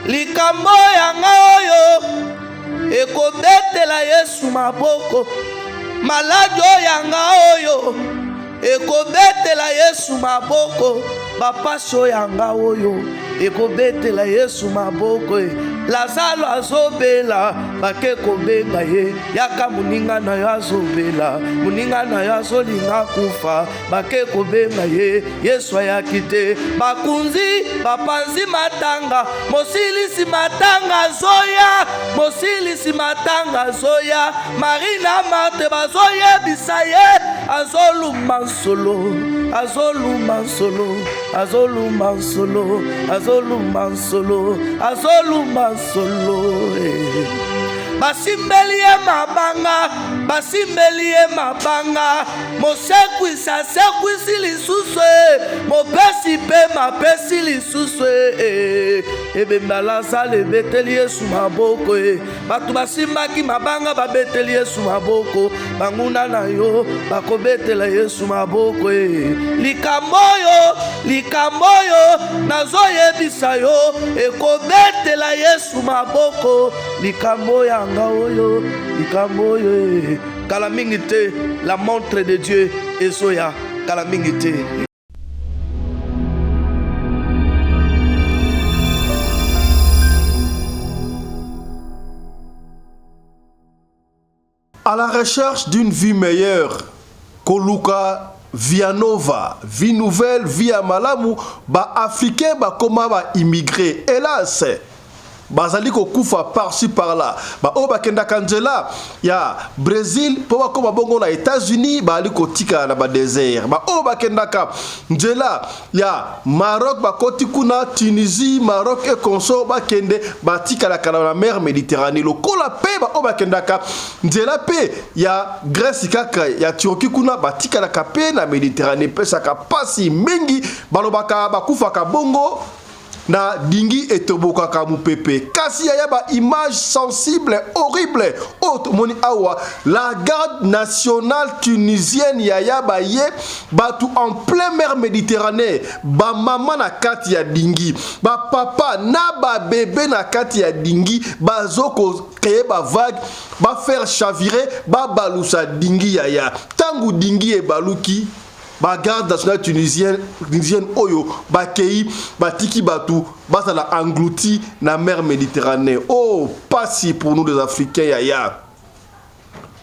likambo yanga oyo ekobetela Yesu maboko. Maladi yanga oyo ekobetela Yesu maboko. Bapasho yanga oyo ekobetela Yesu maboko. Lazalo azobela bake kobenga ye yaka muninga na yo azobela muninga na yo azolinga kufa bake kobenga ye Yesu ayakite bakunzi bapanzi matanga mosilisi matanga zoya mosilisi matanga zoya Marina Marte bazoyebisa ye azoluma solo azoluma solo azoluma solo azoluma solo azoluma solo. Basimbelie mabanga basimbelie mabanga mosekwisa sekwisi lisusu mopesi pe mapesi lisusu ebembala sale beteli Yesu maboko batu basimbaki mabanga babeteli Yesu maboko banguna na yo bakobetela Yesu maboko likamboyo nazoyebisa yo ekobetela Yesu maboko likambo yanga oyo likambo oyo kala mingi te la montre de Dieu ezoya kala mingi te. À la recherche d'une vie meilleure, Koluka Vianova, vie nouvelle, vie à Malamu, ba africain, ba koma ba immigré. Hélas, bazali ko kufa par-ci par-là. Ba o ba kenda kanjela ya Brésil, po ba koma bongo na États-Unis, ba ali ko tika na ba désert. Ba o ba kenda ka njela ya Maroc, ba koti kuna Tunisie, Maroc et consort ba kende ba tika la mer Méditerranée. Lo kola pe ba o ba kenda ka njela pe ya Grèce kaka ya Turquie kuna ba tika la pe na Méditerranée pe saka pasi mingi balobaka ba kufa ka bongo na dingi etoboka ka mupepe kasi ya ba image sensible horrible autre moni awa la garde nationale tunisienne ya ba ye batu en plein mer Méditerranée ba mama na kati ya dingi ba papa na ba bébé na kati ya dingi bazoko créer ba vague ba faire chavirer ba balusa dingi ya tangu dingi e baluki ba garde nationale tunisienne oyo ba kei ba tiki batu ba ça la englouti na mer Méditerranée. Oh, pas si pour nous les Africains ya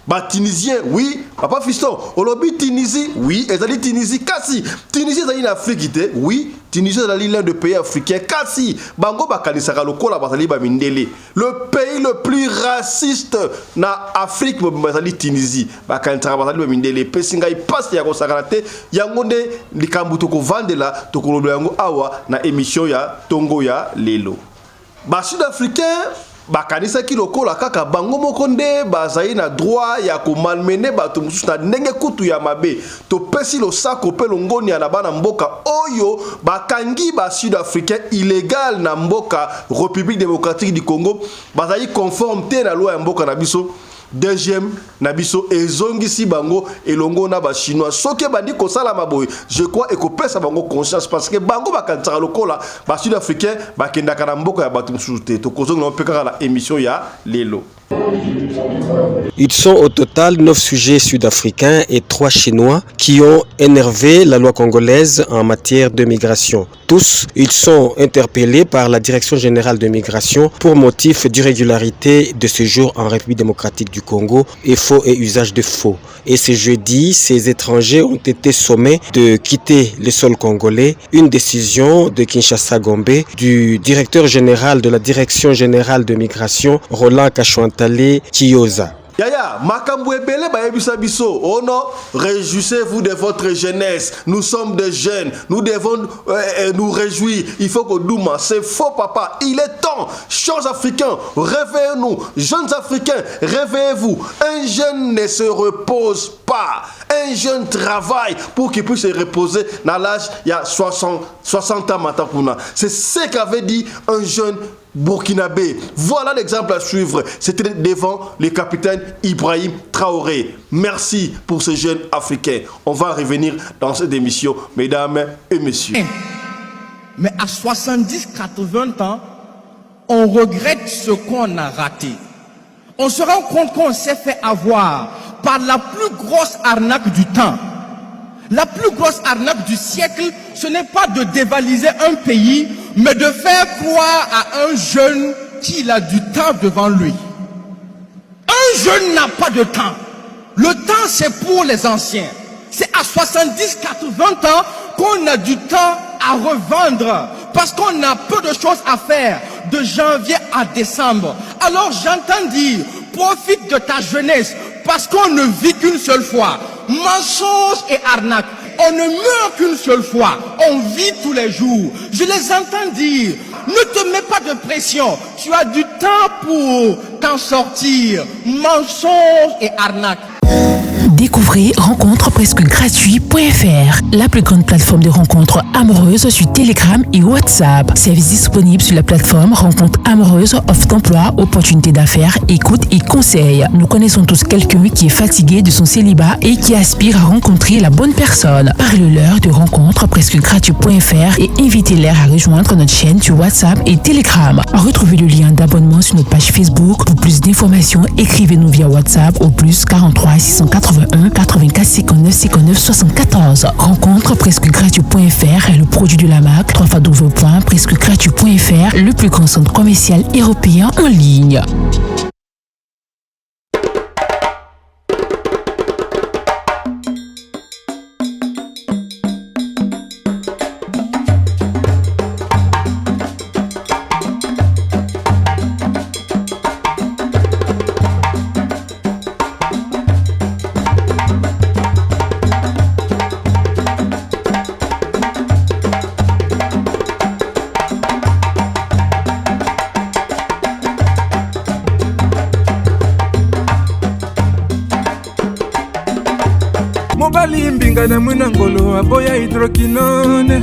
ba Tunisien, oui, papa fiston, olobi Tunisie, oui, ezali Tunisie, kasi, Tunisie ezali en Afrique, oui, Tunisie ezali l'un des pays africains, kasi, bango bakanisaka lokola bazali ba mindele. Le pays le plus raciste na Afrique, bazali Tunisie, bakanisaka bazali ba mindele, pesinga ipasi ya kosakalate, yango nde likambu toko vandela, toko lodo yango awa na émission ya Tongo ya Lelo. Ba Sud-Africain, bakanisa ki lokola kaka bango moko nde bazali na droit ya ko malmener bato mususu na ndenge kutu ya mabe to pesi lo sako pe longoni ya na bana mboka oyo bakangi ba Sud-Africain illégal na mboka République démocratique du Congo bazali conforme te na loi ya mboka na biso. Deuxième nabiso ezongisi bango elongo na ba chinois soke bandi ko sala maboy je crois et ko pesa bango conscience parce que bango bakantara lokola ba sud-africain bakendaka na mboko ya batu musuté to kozonga na pekaka la émission ya lelo. Ils sont au total 9 sujets sud-africains et 3 chinois qui ont énervé la loi congolaise en matière de migration. Tous, ils sont interpellés par la Direction générale de migration pour motif d'irrégularité de séjour en République démocratique du Congo et faux et usage de faux. Et ce jeudi, ces étrangers ont été sommés de quitter le sol congolais. Une décision de Kinshasa Gombe du directeur général de la Direction générale de migration, Roland Kachouantale Chiyoza. Yaya, makambo ebele ba yebisa biso. Oh non, réjouissez-vous de votre jeunesse. Nous sommes des jeunes. Nous devons nous réjouir. Il faut que Douma, c'est faux papa. Il est temps. Chers Africains, réveillez-nous. Jeunes Africains, réveillez-vous. Un jeune ne se repose pas. Un jeune travaille pour qu'il puisse se reposer dans l'âge il y a 60 ans maintenant. C'est ce qu'avait dit un jeune burkinabé. Voilà l'exemple à suivre. C'était devant le capitaine Ibrahim Traoré. Merci pour ces jeunes africains. On va revenir dans cette émission, mesdames et messieurs. Mais à 70-80 ans, on regrette ce qu'on a raté. On se rend compte qu'on s'est fait avoir par la plus grosse arnaque du temps. La plus grosse arnaque du siècle, ce n'est pas de dévaliser un pays, mais de faire croire à un jeune qu'il a du temps devant lui. Un jeune n'a pas de temps. Le temps, c'est pour les anciens. C'est à 70, 80 ans qu'on a du temps à revendre parce qu'on a peu de choses à faire de janvier à décembre. Alors j'entends dire, profite de ta jeunesse parce qu'on ne vit qu'une seule fois. Mensonge et arnaque. On ne meurt qu'une seule fois. On vit tous les jours. Je les entends dire, ne te mets pas de pression. Tu as du temps pour t'en sortir. Mensonge et arnaque. Découvrez rencontrepresquegratuit.fr, la plus grande plateforme de rencontres amoureuses sur Telegram et WhatsApp. Service disponible sur la plateforme Rencontres amoureuses, offre d'emploi, opportunités d'affaires, écoute et conseils. Nous connaissons tous quelqu'un qui est fatigué de son célibat et qui aspire à rencontrer la bonne personne. Parlez-leur de rencontrepresquegratuit.fr et invitez-les à rejoindre notre chaîne sur WhatsApp et Telegram. Retrouvez le lien d'abonnement sur notre page Facebook. Pour plus d'informations, écrivez-nous via WhatsApp au plus 43 681 84 59 59 74. Rencontrepresquegratuit.fr est le produit de la marque www.presquegratuit.fr, le plus grand centre commercial européen en ligne. mobali mbinga na mwina ngolo aboya hydroquinone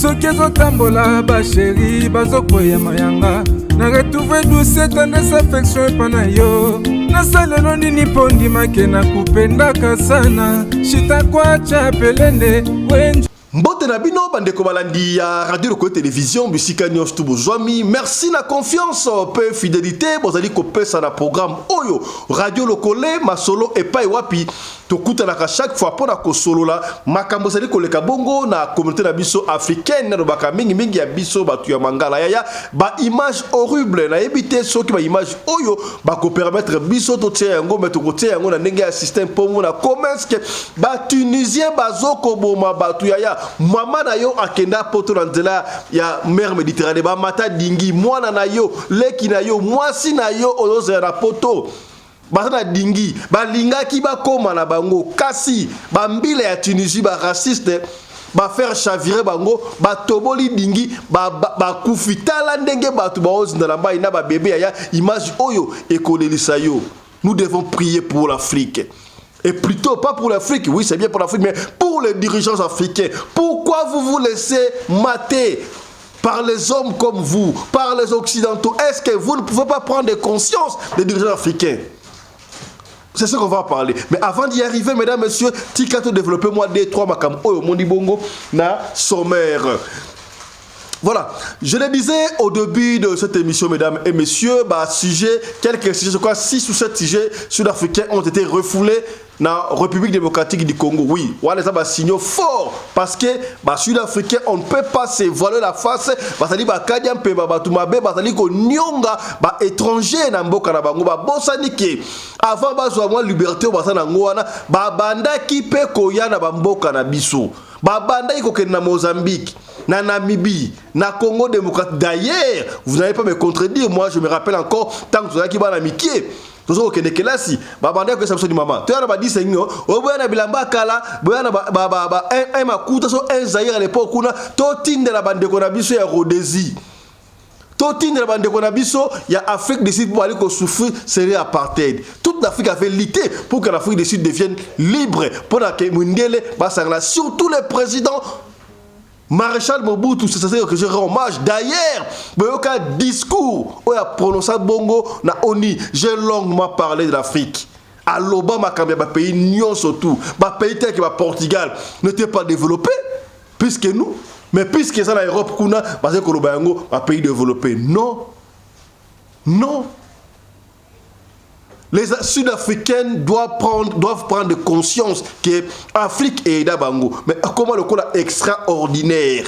soki ezotambola basheri bazokwea mayanga na retrouve douce tendresse affection epa na yo nasalelo nini mpo ndimake na kupendaka sana shitakwacha pelende wenju. Mbote na bino bandeko balandi ya radio Lokole télévision bisika nyonso tu bozwami. Merci na confiance pe fidélité bozali kopesa na programme oyo radio Lokole masolo epai wapi tokutanaka chaque fois pona kosolola makambo zali koleka bongo na communauté na biso africaine na robaka mingi ya biso batu ya mangala yaya ba image horrible na ebité soki ba image oyo ba ko permettre biso to tia yango meto ko tia yango na ndenge ya système pomo na commerce que ba tunisien bazoko boma batu yaya mama na yo akenda poto na nzela ya mer Méditerranée ba mata dingi mwana na yo leki na yo mwasi na yo ozoza na poto basana dingi balingaki bakoma na bango kasi bambile ya Tunisie ba raciste ba faire chavirer bango ba toboli dingi ba kufitala ndenge batu baozinda na mbai na ba bébé ya image oyo ekolelisa yo. Nous devons prier pour l'Afrique. Et plutôt pas pour l'Afrique, oui c'est bien pour l'Afrique, mais pour les dirigeants africains. Pourquoi vous vous laissez mater par les hommes comme vous, par les Occidentaux? Est-ce que vous ne pouvez pas prendre conscience des dirigeants africains? C'est ce qu'on va parler. Mais avant d'y arriver, mesdames, messieurs, Tikato développez-moi des trois makam oyo mondi bongo na sommaire. Voilà, je le disais au début de cette émission, mesdames et messieurs, quelques sujets, je crois 6 ou 7 sujets sud-africains ont été refoulés dans la République démocratique du Congo. Oui, voilà, ça va signaux forts parce que sud-africains, on ne peut pas se voiler la face. Basali ba kadiam pe ba batumabe, basali ko nyonga ba étranger na mboka na bango ba bosani ke avant bazwa mwa liberté basana ngwana ba banda ki pe koya na mboka na biso. Ba banda iko ke na Mozambique, na Namibie, na Congo démocratique. D'ailleurs, vous n'allez pas me contredire, moi je me rappelle encore tant que vous avez qui ba na mikie. Tous ceux qui ne kelasi, babanda que ça soit du maman. Tu as ba dit seigneur, oboya bilamba kala, boya na ba un makuta so un Zaïre à l'époque kuna, to tinde la bande ko na biso ya Rhodésie. To tinde la bande ko na biso ya Afrique du Sud pour aller ko souffrir serait apartheid. Toute l'Afrique avait lutté pour que l'Afrique du Sud devienne libre, pour que Mundele basangla surtout les présidents Maréchal Mobutu, c'est ça que je rends hommage. D'ailleurs, Boyoka discours où il a prononcé Bongo na ONU. J'ai longuement parlé de l'Afrique. À l'Obama, quand il y a un pays nion surtout, un pays tel que le Portugal n'était pas développé, puisque nous, mais puisque ça l'Europe, parce que le un pays développé. Non, Non. Les Sud-Africains doivent prendre conscience que l'Afrique est d'Abango. Mais comment le cas extraordinaire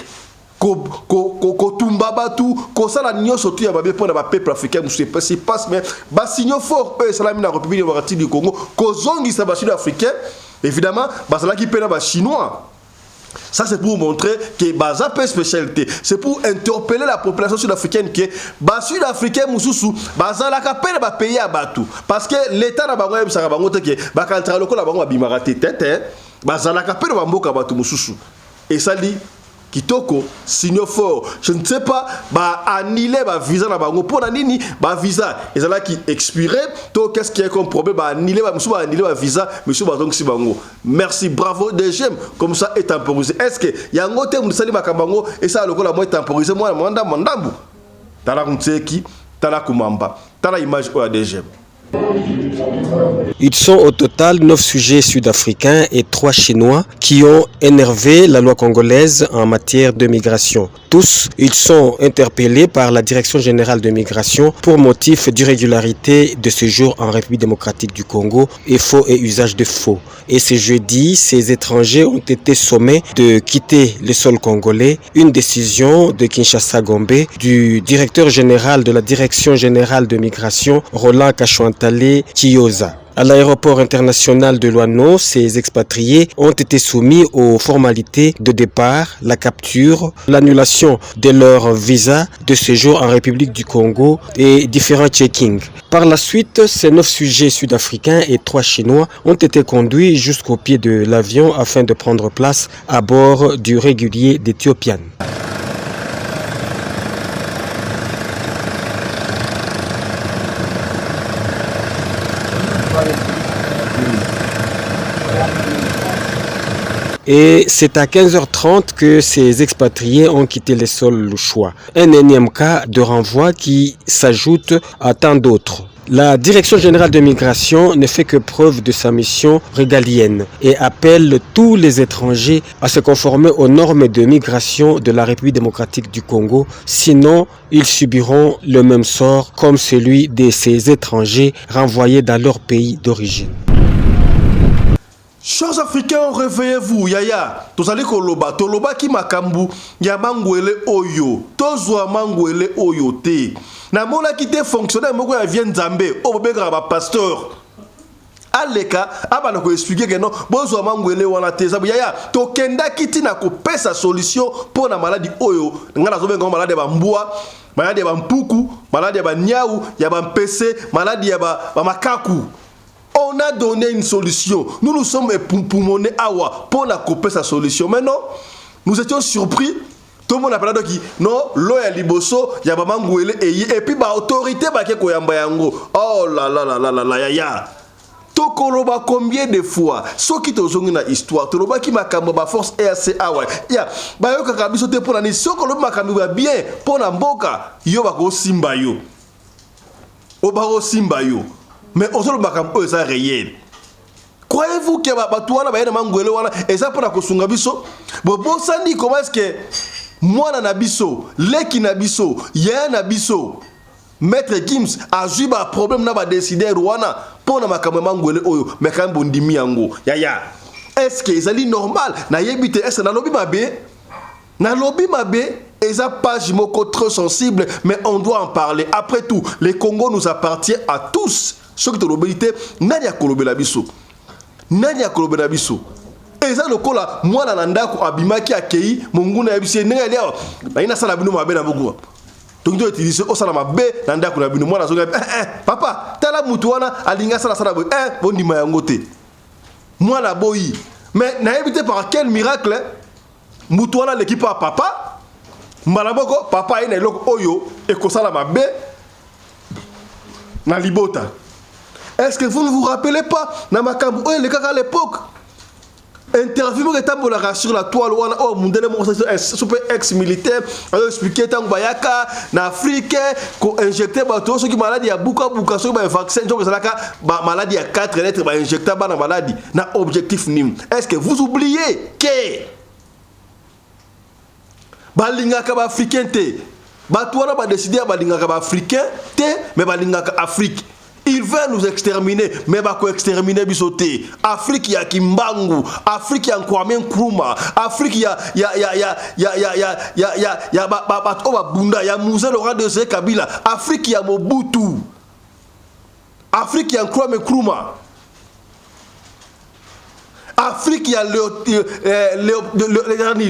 Kotumbabatu, Kosala Nyo surtout ya babé pour le peuple africain, je sais pas si passe, mais signaux fort, Salam la République démocratique du Congo, Kozongi sa Sud-Africain, évidemment, Basala qui paie la chinois. Ça c'est pour montrer que Baza peut spécialité. C'est pour interpeller la population sud-africaine que Bas sud-africain Moussoussou, Baza la capelle va payer à Batou. Parce que l'État n'a pas eu ça va montrer que Bakantra loko la bango bimaraté tête, Baza la capelle va mboka Batou Moussoussou. Et ça dit Kitoko, signaux fort. Je ne sais pas, annuler ma visa na bango pour nini, visa. Et ça là qui expirait, to qu'est-ce qui est comme problème, annuler ma visa, monsieur Bazong Sibango. Merci, bravo, deuxième, comme ça est temporisé. Est-ce que y a un autre monde sali makambango et ça le la moi temporisé moi mandambu. Tala kumtseki, tala kumamba, tala image au deuxième. Ils sont au total 9 sujets sud-africains et 3 chinois qui ont énervé la loi congolaise en matière de migration. Tous, ils sont interpellés par la Direction générale de migration pour motif d'irrégularité de séjour en République démocratique du Congo et faux et usage de faux. Et ce jeudi, ces étrangers ont été sommés de quitter le sol congolais. Une décision de Kinshasa Gombe du directeur général de la Direction générale de migration, Roland Kachouantale Kiyoza. À l'aéroport international de Luano, ces expatriés ont été soumis aux formalités de départ, la capture, l'annulation de leur visa de séjour en République du Congo et différents checkings. Par la suite, ces 9 sujets sud-africains et 3 chinois ont été conduits jusqu'au pied de l'avion afin de prendre place à bord du régulier d'Ethiopian. Et c'est à 15h30 que ces expatriés ont quitté le sol louchois. Un énième cas de renvoi qui s'ajoute à tant d'autres. La Direction générale de migration ne fait que preuve de sa mission régalienne et appelle tous les étrangers à se conformer aux normes de migration de la République démocratique du Congo. Sinon, ils subiront le même sort comme celui de ces étrangers renvoyés dans leur pays d'origine. Chers Africains, réveillez-vous, yaya. Tozali koloba, toloba ki makambu, ya mangwele oyo. Tozwa mangwele oyo te. Na mona ki te fonctionnaire moko ya vient Nzambe, o bobeka ba pasteur. Aleka, abana ko expliquer que non, bozwa mangwele wana te. Zabu yaya, to kenda kiti na ko pesa solution pour na maladie oyo. Ngana zo benga maladie ba mbua, maladie ba mpuku, maladie ba nyau, ya ba mpese, maladie ya ba makaku. On a donné une solution. Nous nous sommes époumonés awa pour la couper sa solution. Mais non, nous étions surpris. Tout le monde a parlé de qui? Non, l'eau est liboso, il y a pas mangouélé et puis bah autorité bah qui koyamba yango. Oh là là là là là là ya. Tokoloba combien de fois? Ce qui te zongi na histoire, toloba qui makambo ba force RC awa. Ya, ba yo kakabiso te pour la ni sokoloba makambo ba bien pour na mboka. Yo ba ko simba yo. O ba ko simba yo. Mais on se le makambo est ça réel. Croyez-vous que batouana ba yena mangwele wana et ça pour la kosunga biso? Bon sandi comment est-ce que moi na biso, leki na biso, ya na biso. Maître Gims a eu un problème na ba décider wana pour na makambo mangwele oyo mais quand bondimi yango. Ya. Est-ce que c'est normal na yebite est-ce na lobby mabe? Na lobby mabe et ça page moko trop sensible mais on doit en parler. Après tout, le Congo nous appartient à tous. Ce qui te l'obéité, nani a kolobela biso. Nani a kolobela biso. Et ça le kola, moi na ndako abimaki akei, monguna ya biso nenga leo. Na ina sala bino mabe na boku. Donc tu utiliser o sala mabe na ndako na bino moi na zonga papa, tala mutu wana alinga sala boy. Bondi mayango te. Moi na boyi. Mais na évité par quel miracle mutu wana l'équipe à papa. Malaboko papa ina eloko oyo e ko sala mabe na libota. Est-ce que vous ne vous rappelez pas, Namakambu, les gars à l'époque, interview que tambola sur la toile, oh, mon dernier un super ex-militaire, a expliqué tant bayaka, en Afrique, qu'on injectait bateau, ceux qui maladie à bouka, ceux qui vaccin, ceux qui maladie à 4 lettres, injecté dans la maladie, n'a objectif nim. Est-ce que vous oubliez que Balinga Kaba africain te bato wana badeside balingaka baafricain te mais balingaka Afrique. Il veut nous exterminer, mais va exterminer bisoté. Afrique ya Kimbangu, Afrique ya Kwame Nkrumah, Afrique ya Bunda, ya Moussa Laurent de Kabila, Afrique ya Mobutu, Afrique ya Kwame Nkrumah, Afrique ya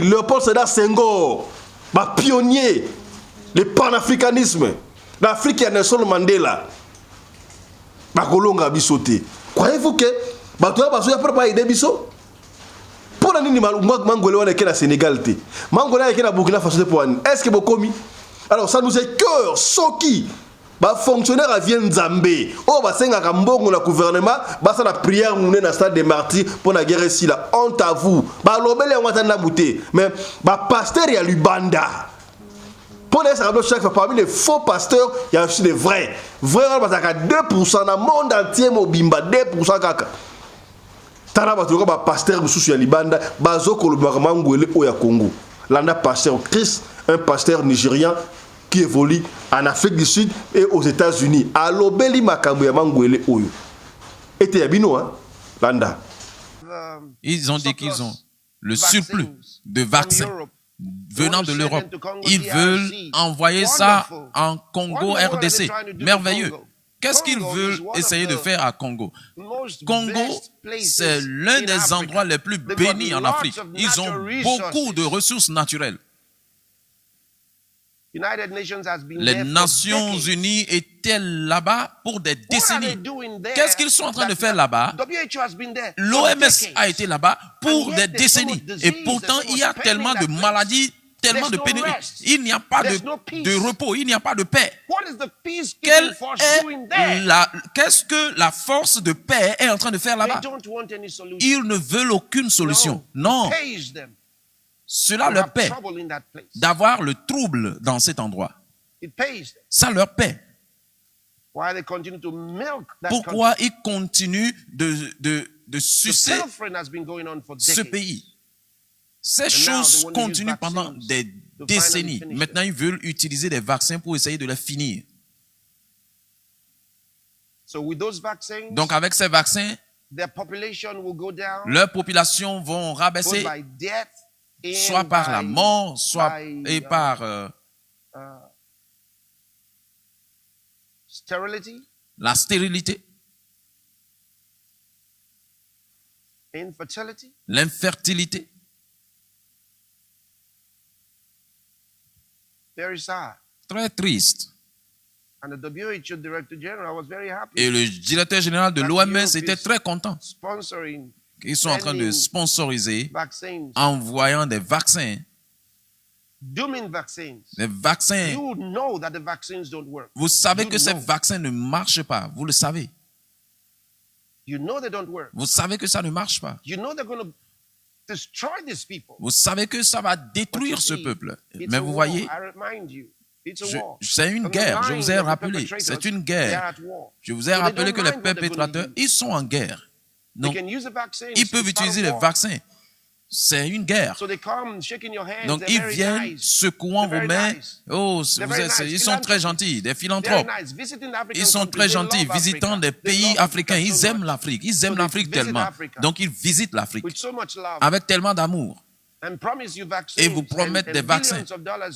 Léopold Sédar Senghor, ba pionnier, le panafricanisme, l'Afrique ya Nelson Mandela. Bakolonga bisoté. Croyez-vous que bato baso ya pas aider biso? Pour la nini mangolé wana na Sénégal té. Mangolé na Burkina Faso pour est-ce que bokomi? Alors ça nous est cœur soki. Ba fonctionnaire à vient Nzambé. Oh ba senga ka mbongo na gouvernement, ba sa la prière mouné na stade des martyrs pour la guerre ici là. Honte à vous. Ba lobele ngata na bouté. Mais ba pasteur ya Lubanda. Pour les chaque fois, parmi les faux pasteurs, il y a aussi des vrais. Vrais, parce qu'il y a 2% dans le monde entier, Mobimba, 2% kaka. Tana batouka ba pasteur mususu ya Libanda, bazo kolobaka mangwele oya Congo. Landa pasteur Christ, un pasteur nigérien qui évolue en Afrique du Sud et aux États-Unis. Alobeli makambo ya mangwele oyo. Ete ya bino hein, Landa. Ils ont dit qu'ils ont le surplus de vaccins venant de l'Europe. Ils veulent envoyer ça en Congo, RDC. Merveilleux. Qu'est-ce qu'ils veulent essayer de faire à Congo? Congo, c'est l'un des endroits les plus bénis en Afrique. Ils ont beaucoup de ressources naturelles. Les Nations Unies étaient là-bas pour des décennies. Qu'est-ce qu'ils sont en train de faire là-bas? L'OMS a été là-bas pour des décennies. Et pourtant, il y a tellement de maladies, tellement de pénuries. Il n'y a pas de repos, il n'y a pas de paix. Qu'est-ce que la force de paix est en train de faire là-bas? Ils ne veulent aucune solution. Non. Cela leur paie d'avoir le trouble dans cet endroit. Ça leur paie. Pourquoi ils continuent de sucer ce pays? Ces choses continuent pendant des décennies. Maintenant, ils veulent utiliser des vaccins pour essayer de les finir. Donc, avec ces vaccins, leur population vont rabaisser soit par la mort, soit et par la stérilité, l'infertilité. Très triste. Et le directeur général de l'OMS était très content. Ils sont en train de sponsoriser en envoyant des vaccins. Les vaccins. Vous savez que ces vaccins ne marchent pas. Vous le savez. Vous savez que ça ne marche pas. Vous savez que ça va détruire ce peuple. Mais vous voyez, c'est une guerre. Je vous ai rappelé. C'est une guerre. Je vous ai rappelé que les perpétrateurs, ils sont en guerre. Donc, ils peuvent utiliser les vaccins. C'est une guerre. Donc, ils viennent secouant vos mains. Oh, ils sont très gentils, des philanthropes. Ils sont très gentils, visitant des pays africains. Ils aiment l'Afrique. Ils aiment l'Afrique tellement. Donc, ils visitent l'Afrique avec tellement d'amour. Et vous promettent des vaccins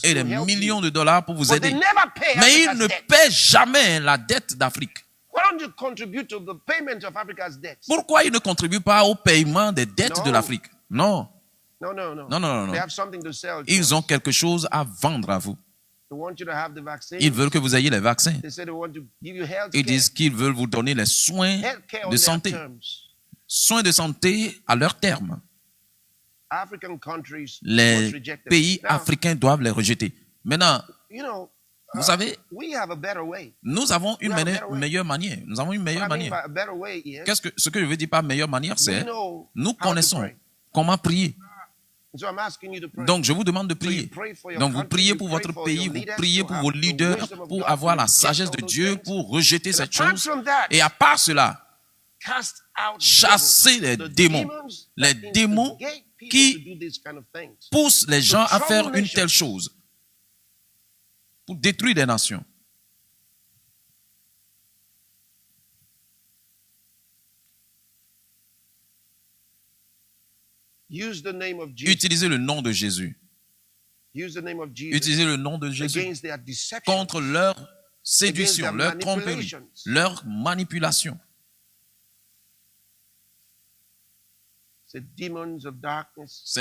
et des millions de dollars pour vous aider. Mais ils ne paient jamais la dette d'Afrique. Pourquoi ils ne contribuent pas au paiement des dettes de l'Afrique? Non. Non. Ils ont quelque chose à vendre à vous. Ils veulent que vous ayez les vaccins. Ils disent qu'ils veulent vous donner les soins de santé. Soins de santé à leur terme. Les pays africains doivent les rejeter. Maintenant, vous savez, nous avons une meilleure manière. Nous avons une meilleure manière. Ce que je veux dire par meilleure manière, c'est nous connaissons comment prier. Donc, je vous demande de prier. Donc, vous priez pour votre pays, vous priez pour vos leaders, pour avoir la sagesse de Dieu, pour rejeter cette chose. Et à part cela, chassez les démons. Les démons qui poussent les gens à faire une telle chose. pour détruire des nations. Utilisez le nom de Jésus. Utilisez le nom de Jésus contre leur séduction, leur tromperie, leur manipulation. Ces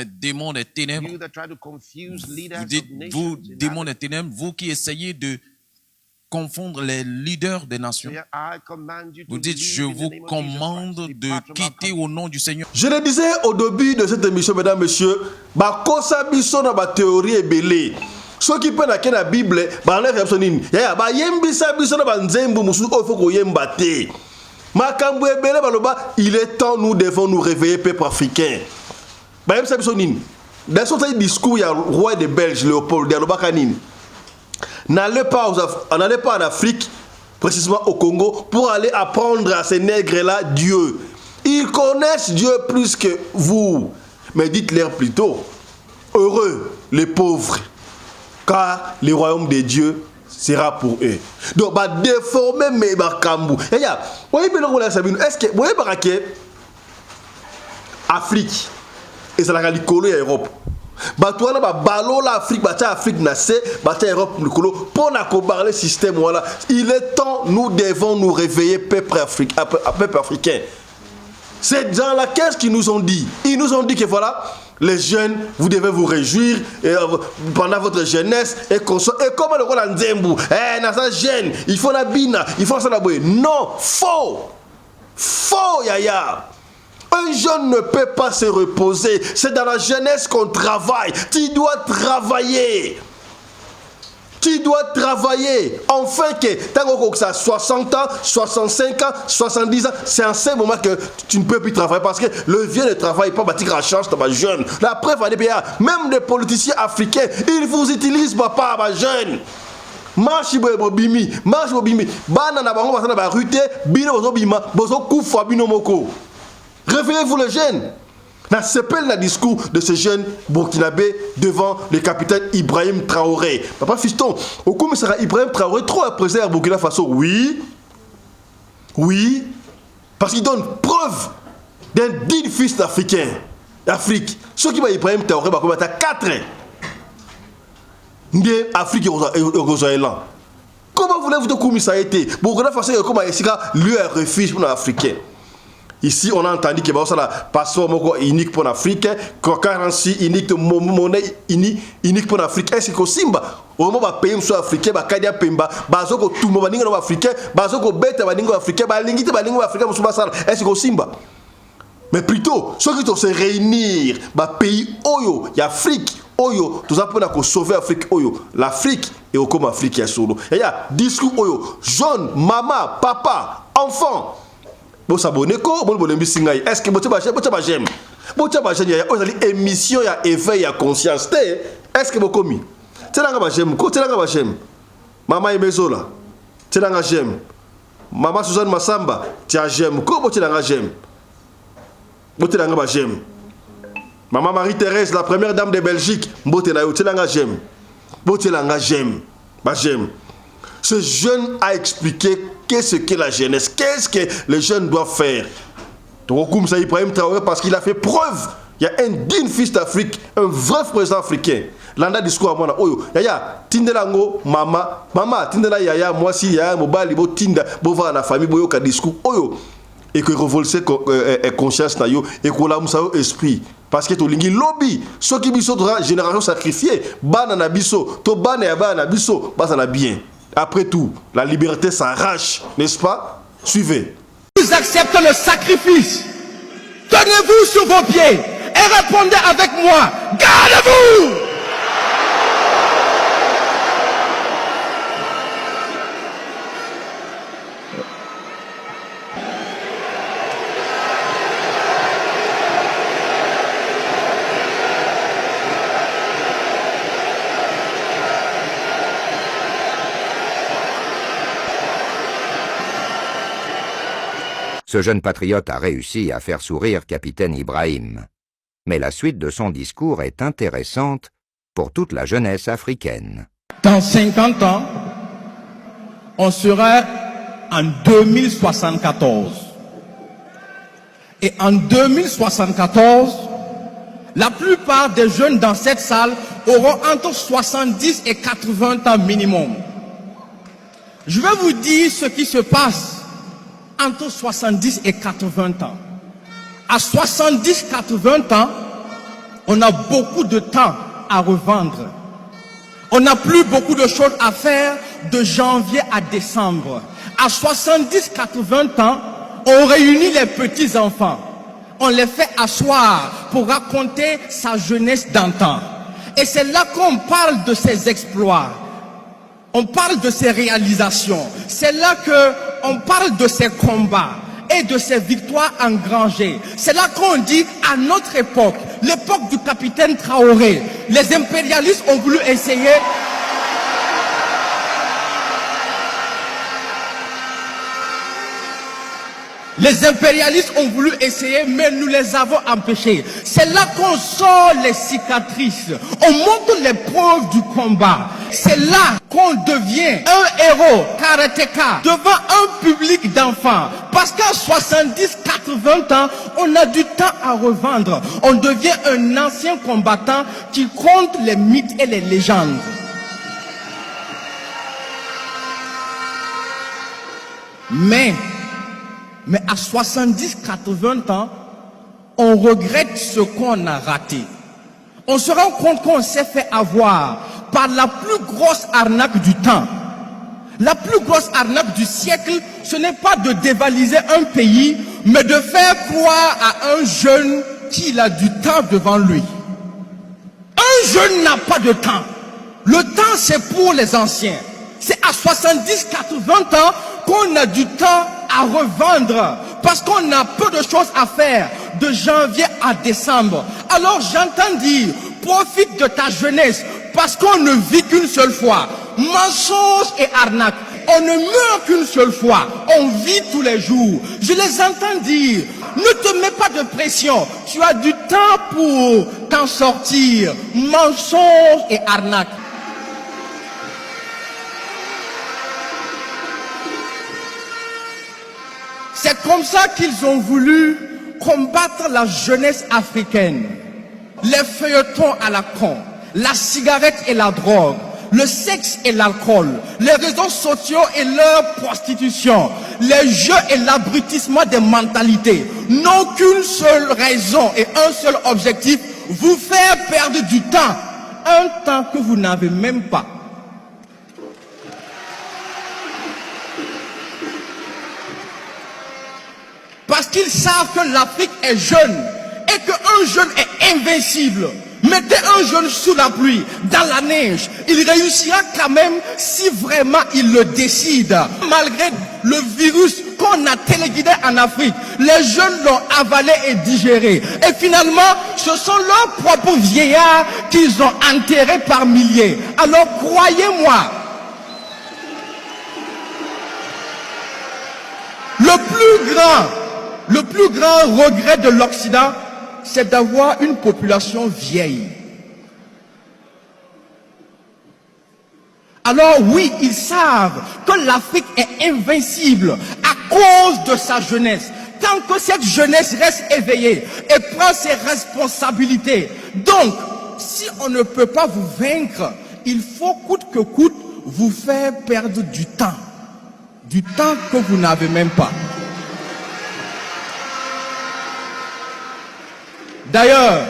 démons des ténèbres, vous dites, vous, démons des ténèbres, vous qui essayez de confondre les leaders des nations, vous dites, je vous commande de quitter au nom du Seigneur. Je le disais au début de cette émission, mesdames, messieurs, bakosa biso na ba théorie ebele. Ceux qui prennent la Bible, ba na repsonine. Ya ba yembisa biso na ba nzembu musu o foko yemba te. Makambo ebele baloba, il est temps nous devons nous réveiller peuple africain. Ba yembisa biso nini. Dans son discours, il y a le roi des Belges Léopold de Bakanine. N'allez pas en Afrique, précisément au Congo, pour aller apprendre à ces nègres-là Dieu. Ils connaissent Dieu plus que vous. Mais dites-leur plutôt, heureux les pauvres, car le royaume de Dieu sera pour eux. Donc, bah déformer mes bakambu. Et ya, voyez bien est-ce que vous voyez que Afrique et ça la Nicolo et Europe. Batouana ba balo l'Afrique, batia Afrique nasse, batia Europe Nicolo pour na combattre le système voilà. Il est temps, nous devons nous réveiller peuple africain. C'est dans la caisse qu'ils nous ont dit. Ils nous ont dit que voilà, les jeunes, vous devez vous réjouir pendant votre jeunesse et comme le roi Nzembu, nasa jeune, il faut la bina, il faut ça la boue. Non, faux. Faux yaya. Un jeune ne peut pas se reposer. C'est dans la jeunesse qu'on travaille. Tu dois travailler. Tu dois travailler. Enfin que, tant que ça 60 ans, 65 ans, 70 ans, c'est en ce moment que tu ne peux plus travailler parce que le vieux ne travaille pas, tu as chance, tu es jeune. La preuve, même des politiciens africains, ils vous utilisent papa, jeune. Marche bobimi, marche bobimi. Banana bango basana ba rute, bino bozo bima, bozo kufa bino moko. Réveillez-vous les jeunes. C'est pas le discours de ce jeune burkinabé devant le capitaine Ibrahim Traoré. Papa fiston, au commissariat Ibrahim Traoré trop apprécié à Burkina Faso. Oui. Oui. Parce qu'il donne preuve d'un digne fils d'Africain. D'Afrique. Ceux qui va Ibrahim Traoré, bah, comme à 4 ans. Afrique et Rosaïlan. Comment voulez-vous de commissariat été? Burkina Faso est comme un lieu à refuge pour les Africains. Ici, on a entendu que ça passeport unique pour l'Afrique, currency unique, monnaie unique pour l'Afrique. Est-ce que Simba, au moment où pays africain, Kadia Pemba, Bazoko tout le monde africain, Bazoko bête africain, Balingite africain, est-ce que Simba? Mais plutôt, ceux qui doivent se réunir, pays Oyo, il y a Afrique, Oyo, tout ça pour sauver l'Afrique Oyo, l'Afrique et au comme Afrique est solo. Et il y a discours Oyo, jeune, maman, papa, enfant. Bon s'abonner ko bon bolembi singai est-ce que botia ba j'aime il y a émission il y a éveil il y a conscience est-ce que bokomi telanga ba j'aime ko telanga ba j'aime maman Emezola telanga j'aime maman Suzanne Massamba tia j'aime ko botelanga j'aime botelanga ba j'aime maman Marie-Thérèse la première dame de Belgique mbotela yo telanga j'aime botelanga j'aime ba j'aime. Ce jeune a expliqué qu'est-ce que la jeunesse, qu'est-ce que les jeunes doivent faire. Donc, comme ça, Ibrahim Traoré, parce qu'il a fait preuve, il y a un digne fils d'Afrique, un vrai président africain. L'anda discours à moi, oh, yaya, tindelango, mama, tindela yaya, moi si yaya, mobali, bo tinda, bo va la famille, bo yoka discours, oh, et que revolser conscience na yo, et que la moussa esprit. Parce que tu lingi lobby, ceux qui biso de génération sacrifiée, banana biso, to banana biso, basana bien. Après tout, la liberté s'arrache, n'est-ce pas? Suivez. Vous acceptez le sacrifice. Tenez-vous sur vos pieds et répondez avec moi. Gardez-vous! Ce jeune patriote a réussi à faire sourire capitaine Ibrahim. Mais la suite de son discours est intéressante pour toute la jeunesse africaine. Dans 50 ans, on sera en 2074. Et en 2074, la plupart des jeunes dans cette salle auront entre 70 et 80 ans minimum. Je vais vous dire ce qui se passe entre 70 et 80 ans. À 70-80 ans, on a beaucoup de temps à revendre. On n'a plus beaucoup de choses à faire de janvier à décembre. À 70-80 ans, on réunit les petits-enfants. On les fait asseoir pour raconter sa jeunesse d'antan. Et c'est là qu'on parle de ses exploits. On parle de ses réalisations. C'est là qu'on parle de ses combats et de ses victoires engrangées. C'est là qu'on dit, à notre époque, l'époque du capitaine Traoré, les impérialistes ont voulu essayer... Les impérialistes ont voulu essayer, mais nous les avons empêchés. C'est là qu'on sort les cicatrices. On montre les preuves du combat. C'est là qu'on devient un héros karatéka devant un public d'enfants. Parce qu'à 70-80 ans, on a du temps à revendre. On devient un ancien combattant qui compte les mythes et les légendes. Mais à 70-80 ans, on regrette ce qu'on a raté. On se rend compte qu'on s'est fait avoir par la plus grosse arnaque du temps. La plus grosse arnaque du siècle, ce n'est pas de dévaliser un pays, mais de faire croire à un jeune qu'il a du temps devant lui. Un jeune n'a pas de temps. Le temps, c'est pour les anciens. C'est à 70-80 ans qu'on a du temps à revendre, parce qu'on a peu de choses à faire de janvier à décembre. Alors j'entends dire, profite de ta jeunesse, parce qu'on ne vit qu'une seule fois. Mensonge et arnaque, on ne meurt qu'une seule fois, on vit tous les jours. Je les entends dire, ne te mets pas de pression, tu as du temps pour t'en sortir. Mensonge et arnaque. C'est comme ça qu'ils ont voulu combattre la jeunesse africaine. Les feuilletons à la con, la cigarette et la drogue, le sexe et l'alcool, les réseaux sociaux et leur prostitution, les jeux et l'abrutissement des mentalités n'ont qu'une seule raison et un seul objectif, vous faire perdre du temps, un temps que vous n'avez même pas. Parce qu'ils savent que l'Afrique est jeune et qu'un jeune est invincible. Mettez un jeune sous la pluie, dans la neige, il réussira quand même si vraiment il le décide. Malgré le virus qu'on a téléguidé en Afrique, les jeunes l'ont avalé et digéré. Et finalement, ce sont leurs propres vieillards qu'ils ont enterrés par milliers. Alors croyez-moi, le plus grand regret de l'Occident, c'est d'avoir une population vieille. Alors oui, ils savent que l'Afrique est invincible à cause de sa jeunesse. Tant que cette jeunesse reste éveillée et prend ses responsabilités. Donc, si on ne peut pas vous vaincre, il faut coûte que coûte vous faire perdre du temps. Du temps que vous n'avez même pas. D'ailleurs,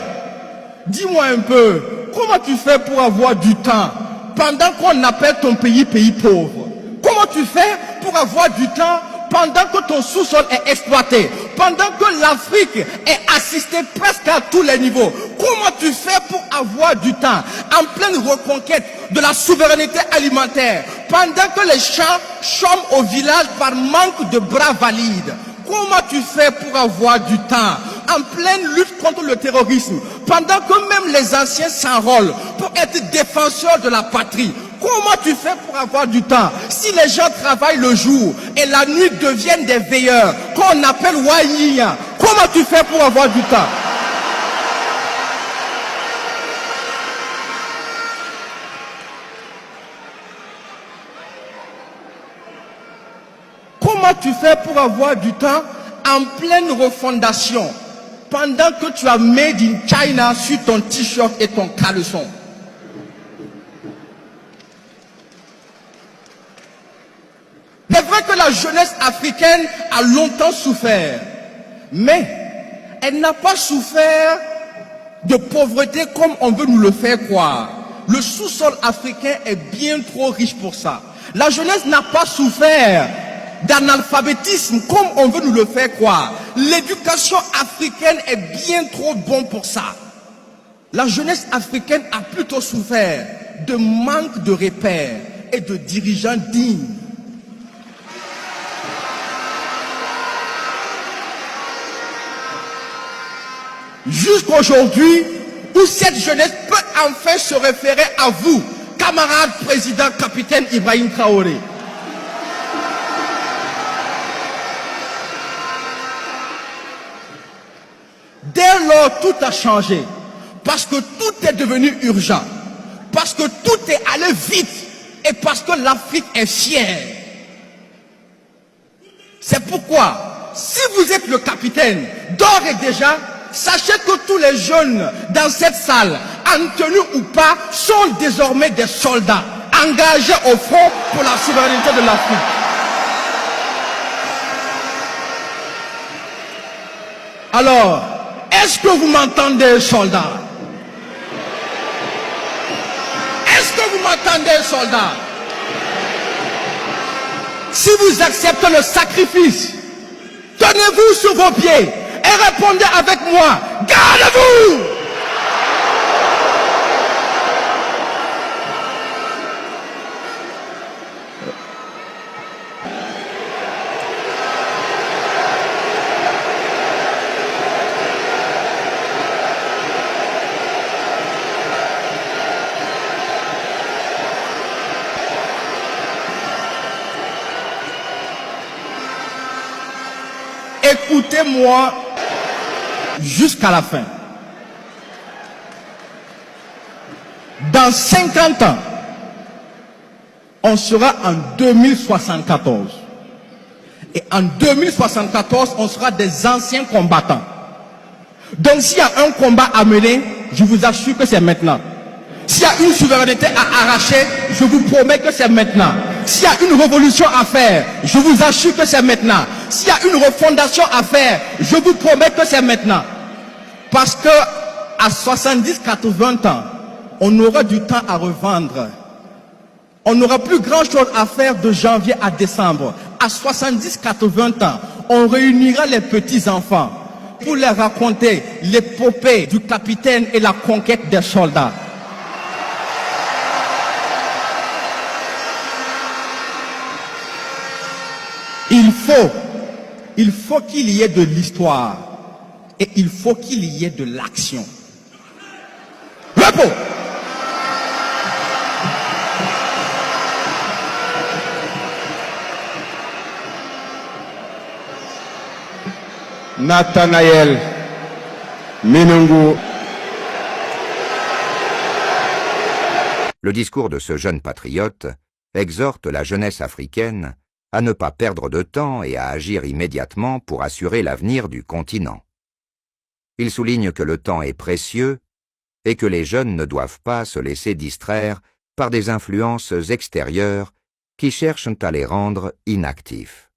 dis-moi un peu, comment tu fais pour avoir du temps pendant qu'on appelle ton pays pays pauvre? Comment tu fais pour avoir du temps pendant que ton sous-sol est exploité? Pendant que l'Afrique est assistée presque à tous les niveaux? Comment tu fais pour avoir du temps en pleine reconquête de la souveraineté alimentaire? Pendant que les champs chôment au village par manque de bras valides? Comment tu fais pour avoir du temps en pleine lutte contre le terrorisme, pendant que même les anciens s'enrôlent pour être défenseurs de la patrie? Comment tu fais pour avoir du temps si les gens travaillent le jour et la nuit deviennent des veilleurs qu'on appelle Wanyia? Comment tu fais pour avoir du temps? Comment tu fais pour avoir du temps en pleine refondation pendant que tu as Made in China sur ton t-shirt et ton caleçon? C'est vrai que la jeunesse africaine a longtemps souffert, mais elle n'a pas souffert de pauvreté comme on veut nous le faire croire. Le sous-sol africain est bien trop riche pour ça. La jeunesse n'a pas souffert d'analphabétisme comme on veut nous le faire croire. L'éducation africaine est bien trop bonne pour ça. La jeunesse africaine a plutôt souffert de manque de repères et de dirigeants dignes. Jusqu'aujourd'hui, où cette jeunesse peut enfin se référer à vous, camarade président capitaine Ibrahim Traoré. Dès lors, tout a changé, parce que tout est devenu urgent, parce que tout est allé vite, et parce que l'Afrique est fière. C'est pourquoi, si vous êtes le capitaine, d'ores et déjà, sachez que tous les jeunes dans cette salle, en tenue ou pas, sont désormais des soldats engagés au front pour la souveraineté de l'Afrique. Alors, est-ce que vous m'entendez, soldats? Est-ce que vous m'entendez, soldats? Si vous acceptez le sacrifice, tenez-vous sur vos pieds et répondez avec moi, gardez-vous! Écoutez-moi jusqu'à la fin. Dans 50 ans, on sera en 2074. Et en 2074, on sera des anciens combattants. Donc s'il y a un combat à mener, je vous assure que c'est maintenant. S'il y a une souveraineté à arracher, je vous promets que c'est maintenant. S'il y a une révolution à faire, je vous assure que c'est maintenant. S'il y a une refondation à faire, je vous promets que c'est maintenant. Parce que à 70-80 ans, on aura du temps à revendre. On n'aura plus grand chose à faire de janvier à décembre. À 70-80 ans, on réunira les petits-enfants pour leur raconter l'épopée du capitaine et la conquête des soldats. Il faut qu'il y ait de l'histoire et il faut qu'il y ait de l'action. Repos. Nathanaël Minungu. Le discours de ce jeune patriote exhorte la jeunesse africaine à ne pas perdre de temps et à agir immédiatement pour assurer l'avenir du continent. Il souligne que le temps est précieux et que les jeunes ne doivent pas se laisser distraire par des influences extérieures qui cherchent à les rendre inactifs.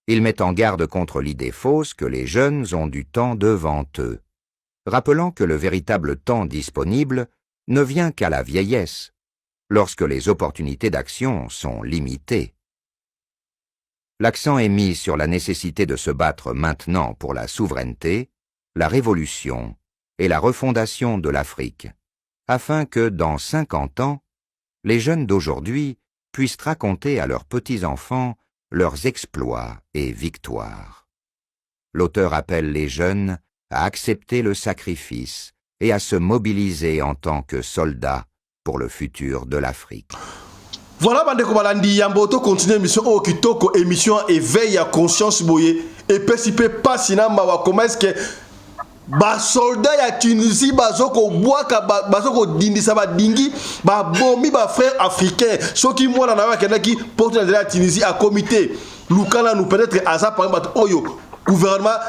Il met en garde contre l'idée fausse que les jeunes ont du temps devant eux, rappelant que le véritable temps disponible ne vient qu'à la vieillesse, lorsque les opportunités d'action sont limitées. L'accent est mis sur la nécessité de se battre maintenant pour la souveraineté, la révolution et la refondation de l'Afrique, afin que, dans 50 ans, les jeunes d'aujourd'hui puissent raconter à leurs petits-enfants leurs exploits et victoires. L'auteur appelle les jeunes à accepter le sacrifice et à se mobiliser en tant que soldats pour le futur de l'Afrique. Voilà, bandeko balandi yamboto continue émission au kitoko émission éveil à conscience boye et participer pas sinamba wa comment est-ce que ba soldat ya Tunisie bazoko bwaka bazoko dindisa ba dingi ba bombi ba frères africains soki mwana na bakendaki porte na la Tunisie à comité lukana nous peut-être asa par exemple oyo gouvernement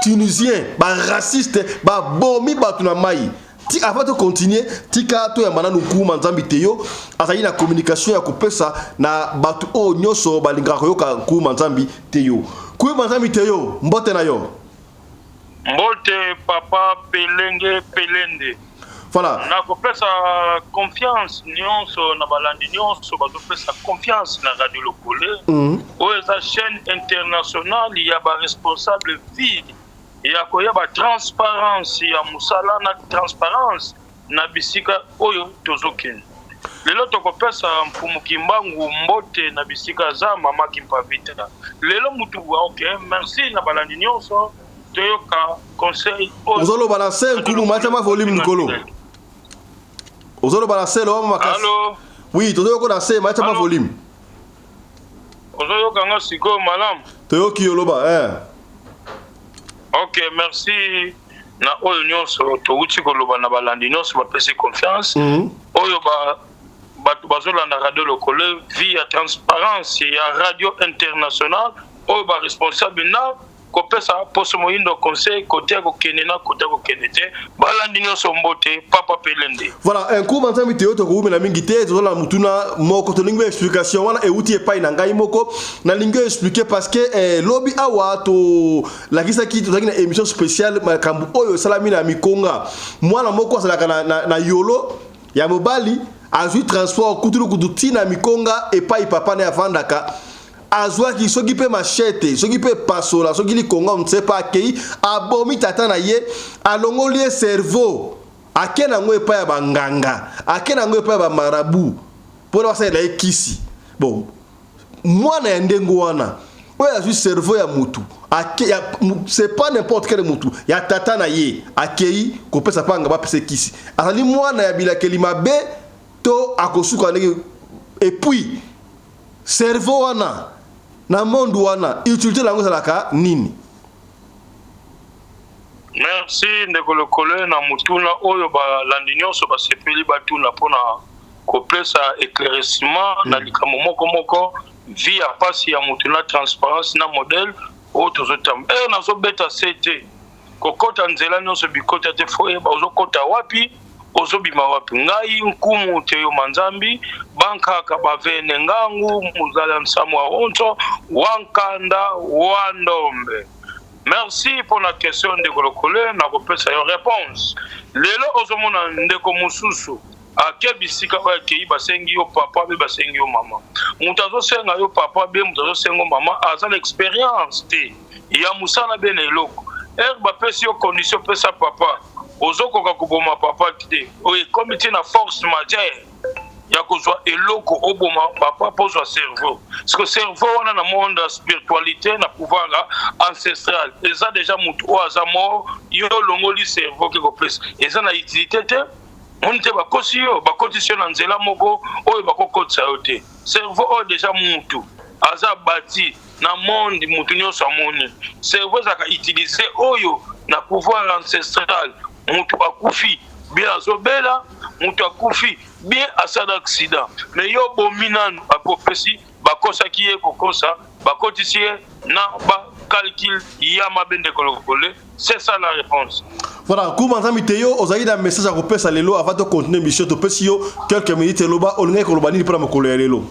tunisien ba raciste ba bombi ba tuna mai ti avant de continuer tika to ya mananu kuma nzambi teyo azali na communication ya kopesa na batu o nyoso balinga koyoka kuma nzambi teyo kuma nzambi teyo mbote na yo Mbote papa pelenge pelende. Voilà. Na kopesa confiance nyonso na balandi nyonso bazopesa confiance na radio lokole. Oza chaîne internationale ya ba responsable vie ya koya ba transparence ya musala na transparence na bisika oyo tozokene. Lelo tokopesa mpumukimbangu mbote na bisika za mama kimpavita. Lelo mutu okay, merci na balandi nyonso. Toyoka conseil Ozolo balancer nkumu matama volume nikolo. Ozolo balancer lo makasi. Allô? Oui, toyoka danser matama volume. Ozoyoka nga siko malam. Toyoki yoloba OK, merci na oyo nyonso touti koloba na balandi nyonso bapesi confiance. Oyo batu bazolanda radio lokole via transparence ya radio internationale oyo ba responsable na kopesa poso moindo conseil côté ko kenena côté ko kenete balandi nyonso mbote papa pelende. Voilà, un coup manzambi teo to ko na mingi te to la mutuna moko to lingwe explication wana e uti e pai na ngai moko na lingwe expliquer parce que lobby awa to la kisa ki to na émission spéciale makambu oyo salami na mikonga mwana moko sala na yolo ya mobali azui transport kutulu kuduti na mikonga e pai papa na avandaka azwa ki soki pe machete soki pe pasola soki li kongo on ne sait pas kei abomi tata na ye alongoli cerveau akena ngo epa ya banganga akena ngo epa ya ba marabu pour la ça la kisi bon mwana ya ndengo wana oya azwi cerveau ya mutu c'est pas n'importe quel mutu ya tata na ye akei ko pesa panga ba pesa kisi azali mwana ya bilakeli mabe to akosuka ndenge et puis cerveau wana na monde wana utilité lango salaka nini. Merci ndeko lokole na mutuna oyo ba landi nyonso ba sepeli batuna pona kopesa éclaircissement na likamo moko via pasi ya mutuna transparence na modèle o tozotam nazo beta CT kokota nzela nyonso bikota te foye ba ozokota wapi ozobima wapi ngai nkumu teyo manzambi banka kabavene ngangu muzala nsamwa onto wankanda wandombe. Merci pour la question de Kolokole na kopesa yo réponse lelo ozomona ndeko mususu akebisika ba kei basengi yo papa be basengi yo mama mutazo senga yo papa be mutazo sengo mama azal expérience te ya musala bene eloko ba pesi yo condition pesa papa ozokoka kuboma papa te oye comité na force majeure ya kozwa eloko oboma papa pozwa cerveau parce que cerveau wana na monde spiritualité na pouvoir ancestral eza déjà mutu o aza mort yo longoli cerveau ke kopesa eza na utilité te on te bakosi yo bakotisi na nzela moko oyo bakokotisa yo te cerveau o déjà mutu aza bati na monde mutu nyonso amoni cerveau ezaka utiliser oyo na pouvoir ancestral mutu akufi bien azobela mutu akufi bien asada accident mais yo bominanu akopesi bakosaki ye kokosa bakotisi ye na ba calcul ya mabende kolokole. C'est ça la réponse. Voilà, comment ça miteyo ozali na message à kopesa lelo avant de continuer mission to pesi yo quelques minutes loba olinga koloba nini pour mokolo ya lelo.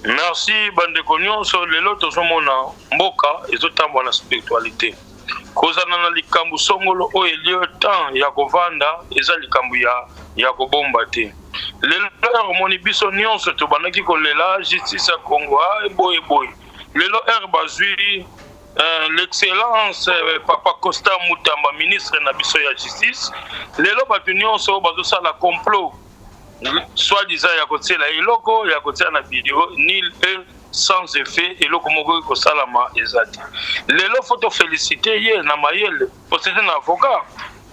Merci bande nyonso lelo tozomona mboka ezotambola na spiritualité kozana na likambu songolo o elio temps ya kovanda eza likambu ya kobomba te lelo moni biso nyonso to banaki kolela justice ya Congo boy lelo bazwi l'excellence papa Costa Mutamba ministre na biso ya justice lelo batu nyonso bazosala complot soit-disant ya kotiela eloko ya kotiela na video nil sans effet eloko moko kosalama ezati lelo photo féliciter ye na mayele posséder un avocat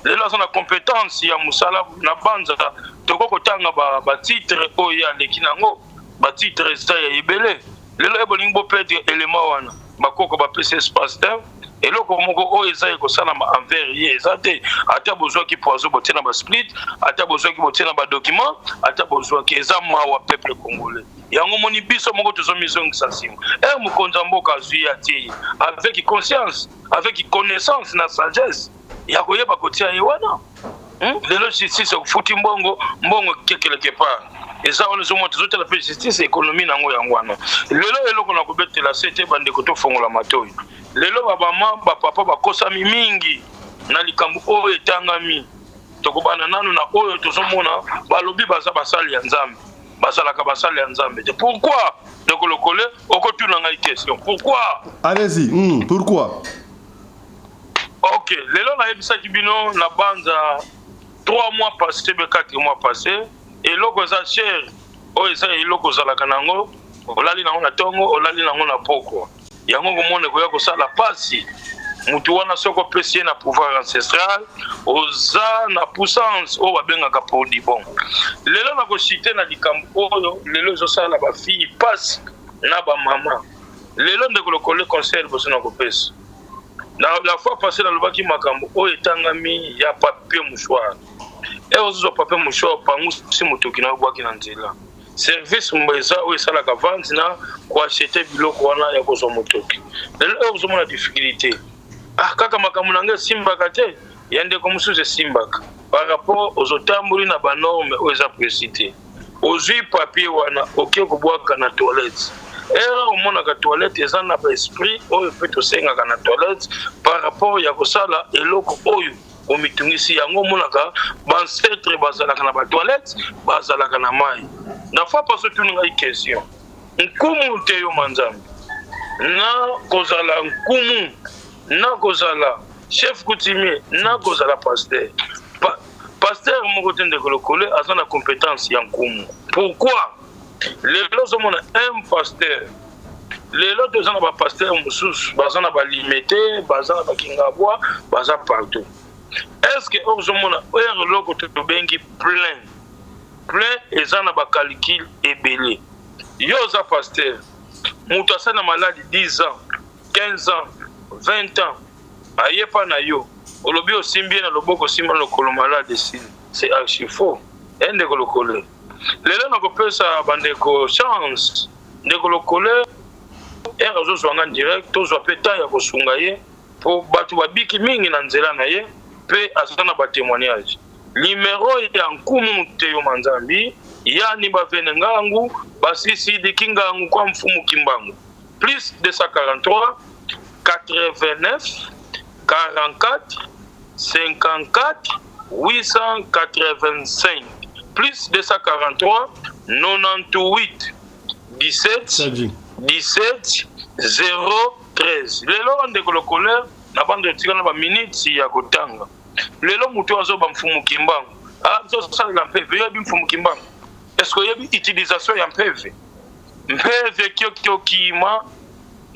lelo azana compétence ya musala na banza toko kotanga ba titre oyo ya lekinango ba titre ça ya ibele lelo ebolingo perdre élément wana bakoko ba PC espace temps eloko moko oyo eza ekosalama envers ye eza te ata bozwaki poison botie na basplit ata bozwaki botie na badocument ata bozwaki eza mawa peuple congolais yango moni biso moko tozomizongisa nsima mokonzi ya mboka azwi ya te avec conscience avec connaissance na sagesse ya koyeba kotia ye wana lelo justice okufuti mbongo quelque part eza wana ezomona tozotala mpe justice économie nango yango wana lelo eloko na kobetela se te bandeko tofongola matoyi lelo babama bapapa bakosami mingi na likambo oyo etangami tokobana nano na oyo tozomona balobi baza basali ya nzambe bazalaka basali ya nzambe te pourquoi donc lokole okotuna ngai question pourquoi allez-y pourquoi ok lelo nayebisaki bino na banza 3 mois passés be 4 mois passés eloko eza cher oyo eza eloko ozalaka nango olali nango na tongo olali nango na poko yango komona koya kosala pasi mutu wana soko opesi ye na pouvoir ancestral oza na puissance oyo babengaka produit bon lelo nakosite na likambo oyo lelo ezosala bafille pasi na bamama lelo ndeko lokole conseil boso na kopesa na la fois passée nalobaki makambo oyo etangami ya papier mouchoir ozozwa papier mouchoir pangusi motoki na obwaki na nzela service mbeza oyo esalaka vente na koachete biloko wana ya kozwa motoki lelo oyo ozomona difficulté kaka makambo na ngai esimbaka te ya ndeko mosusu esimbaka par rapport ozotamboli na banorme oyo eza précité ozwi papier wana oke kobwaka na toilette omonaka toilette eza na baesprit oyo mpe tosengaka na toilette par rapport ya kosala eloko oyo omitungisi yango omonaka bancetre bazalaka na batoilette bazalaka na mai na fois paso tuni ngai question nkumu te yo manzambe na kozala nkumu na kozala chef coutumier na kozala pasteur pasteur moko te ndeko lokole aza na compétence ya nkumu pourquoi lelo ozomona un pasteur lelo toza na bapasteur mosusu baza na balimete baza na bakingabwa baza partout est-ce que ozomona oyo eloko tobengi plein eza na bacalcul ebele yo oza pasteur moto asali na maladi 10 ans 15 ans 20 ans ayepa na yo olobi osimbi na loboko osimba lokolo malade esili c'est archi faux endeko lokole lelo nakopesa bandeko chance ndeko lokole ozozwanga direct tozwa mpe temps ya kosunga ye mpo bato babiki mingi na nzela na ye mpe aza na batémoignage numero ya nkumu te yo manzambi yani bavene ngangu basisidiki ngangu kwa mfumu kimbangu plus 243 89 44 54 885 plus 243 98 17 17 013 lelo ndeko lokole na bando etika na baminiti ya kotanga lelo mutu azoba mfumu kimbangu zosalela mpeve yoyebi mfumu kimbangu est-ce que oyebi utilisation ya mpeve mpeve kiokima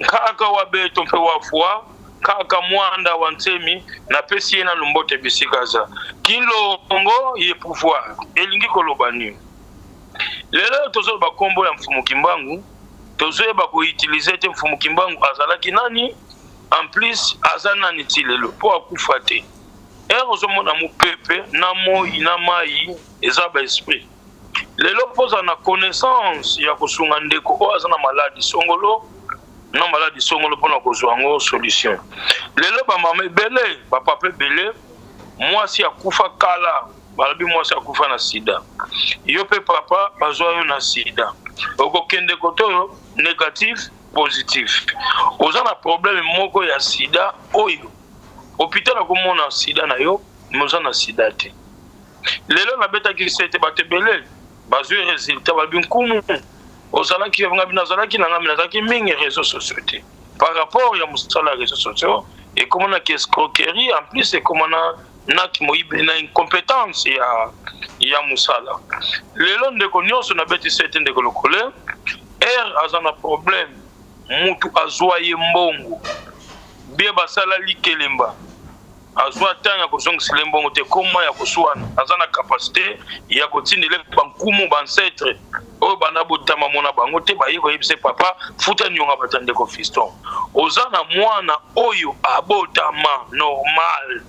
kaka wabeto mpe wafua kaka mwanda wa nsemi na pesi ye na lombote bisikaza kilongo ye pouvoir elingi koloba nini lelo tozoba kombo ya mfumu kimbangu tozoyeba koutilize te mfumu kimbangu azalaki nani en plus aza nani ti lelo mpo akufa te ozomona mopepe na moi na mai eza baesprit lelo mpoza na connaissance ya kosunga ndeko oyo aza na maladi songolo na maladi songolo mpona kozwa yango solution lelo bamama ebele bapapa ebele mwasi akufa kala balobi mwasi akufa na sida yo mpe papa bazwa yo na sida okokende kote oyo négatif positif oza na problème moko ya sida oyo hôpital akomona sida na yo moza na sida te lelo nabetaki sete bato ebele bazwi résultat balobi nkumu ozalaki ngabi nazalaki na ngami nazalaki mingi réseaux sociaux te par rapport ya mosala ya réseaux sociaux ekomonaki escroquerie en plus ekomona naki moyibi na incompétence ya mosala lelo ndeko nyonso nabeti sete ndeko lokole aza na problème mutu azwa ye mbongo bie basala likelemba azwa tanga ya kozongisela mbongo te koma ya koswana aza na capacité ya kotindela bankumu bancetre oyo bana botama mona bango te baye koyebisa papa futa nyonga batande ko fiston oza na mwana oyo abotama normal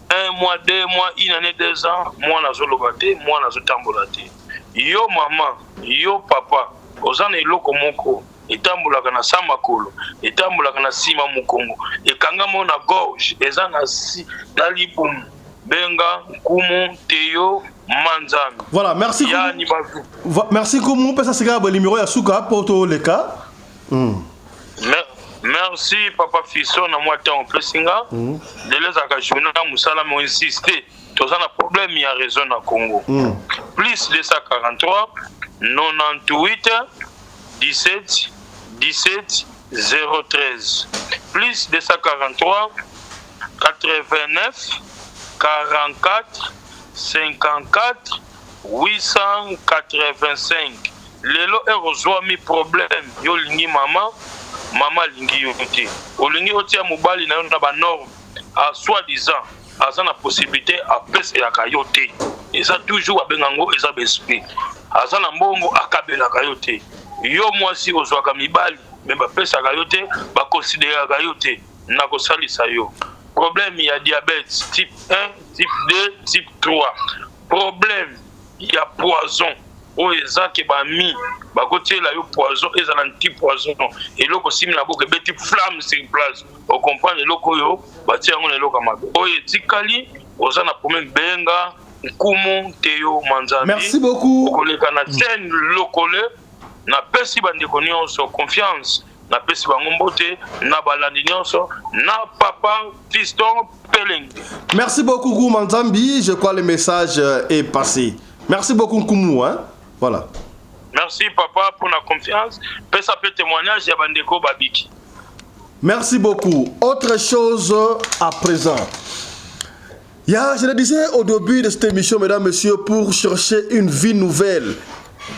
1 mois 2 mois une année 2 ans mwana azoloba te mwana azotambola te yo mama yo papa oza na eloko moko etambolaka na sa makolo etambolaka na sima mukongo ekangama na gorge eza na si dalibum benga nkumu teyo manzami. Voilà, merci merci Kumu pesa sika ba numéro ya suka poto le cas. Merci papa Fiso na moi temps plesinga deleza ka journée musala mo insister tozana problème ya raison na Congo. Plus 243 98 17 17 013 plus 243 89 44 54 885 lelo erozwa mi problème yo lingi mama lingi yo te olingi otia mobali na yo na ba norme a soi-disant aza na possibilité a pesa ya kayote eza toujours abengango eza besprit aza na mbongo akabela kayote yo mwasi ozwaka mibali me bapesa kayote ba considérer kayote na kosalisa yo problème ya diabète type 1 type 2 type 3 problème ya poison o ezake ba mi ba kotela yo poison ezala anti poison eloko simi na boke beti flamme sur place o comprendre eloko yo batia ngo eloko mabe o etikali oza na problème benga nkumu teyo manzambi. Merci beaucoup koleka na scène lokole na pesi bandeko nyonso confiance na pesi bango mbote na balandi nyonso na papa Fiston Peleng. Merci beaucoup Nkumu Manzambi, je crois le message est passé. Merci beaucoup Nkumu hein. Voilà. Merci papa pour la confiance. Pesa pe témoignage ya bandeko babiki. Merci beaucoup. Autre chose à présent. Je le disais au début de cette émission, mesdames, messieurs, pour chercher une vie nouvelle,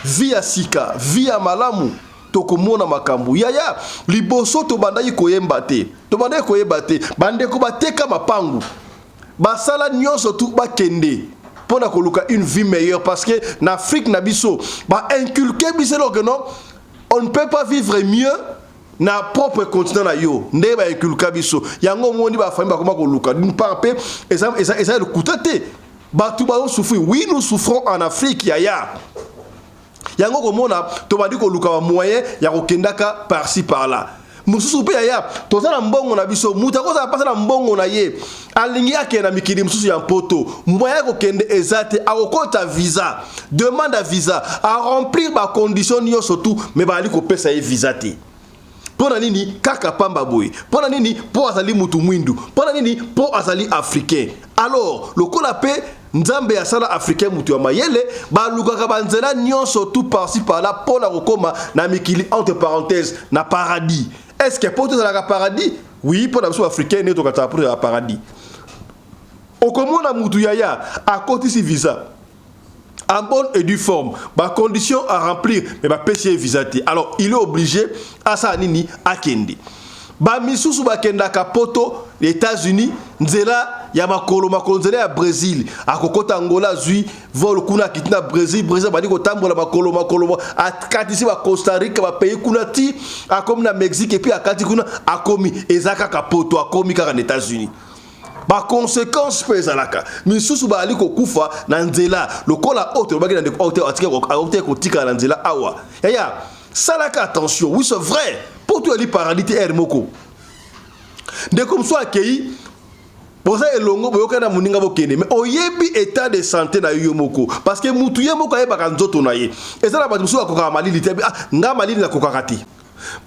vie à Sika, vie à Malamu, tokomona makambu. Yaya, liboso to bandai koyemba te. To bandai koyemba te. Bandeko bateka mapangu. Basala nyonso tout ba kende. Pour koluka une vie meilleure parce que en Afrique nabiso ba inculquer biselo que non, on ne peut pas vivre mieux na propre continent na yo nde ba inculquer biso yango moni ba fami ba koma koluka d'une part pe eza le kutete ba tout ba souffrir. Oui, nous souffrons en Afrique yaya yango komona to bandi koluka ba moyen ya kokendaka par-ci par-là. Mususu pe yaya tozana mbongo na biso mutako za pasa na mbongo na ye alingi yake na mikili mususu ya mpoto moya ko kende ezate akokota visa demande à visa à remplir ba condition yo surtout mais ba ali ko pesa ye visa te pona nini kaka pamba boy pona nini po azali mutu mwindu pona nini po azali africain alors le kola pe nzambe ya sala africain mutu ya mayele ba lukaka banzela nyonso tout par-ci par-là pona kokoma na mikili entre parenthèses na paradis. Est-ce que pour tout le paradis? Oui, pour les africains, nous avons pour le paradis. Au comment la moutouya à côté de visa, en bonne et due forme, ma condition à remplir, mais ma PC visa. Alors, il est obligé à sa nini à Kendi. Ba misusu ba kenda kapoto les États-Unis nzela ya makolo nzela ya Brésil akokota Angola zui vol kuna kitina Brésil badi ko tambola makolo akatisi ba Costa Rica ba pays kuna ti akomi na Mexique et puis akati kuna akomi ezaka kapoto akomi kaka na États-Unis. Ba conséquence pezalaka misusu ba aliko kufa na nzela lokola autre ba kenda autre atika ko tika na nzela awa yaya salaka attention. Oui, c'est vrai. Pour tout le paradis hermoko. De comme soit accueilli, pour ça elongo boyoka na muninga bokene mais oyebi état de santé na yomoko parce que mutu yemoko ayeba kanzoto na ye. Eza na batu so akoka malili te nga malili na kokakati.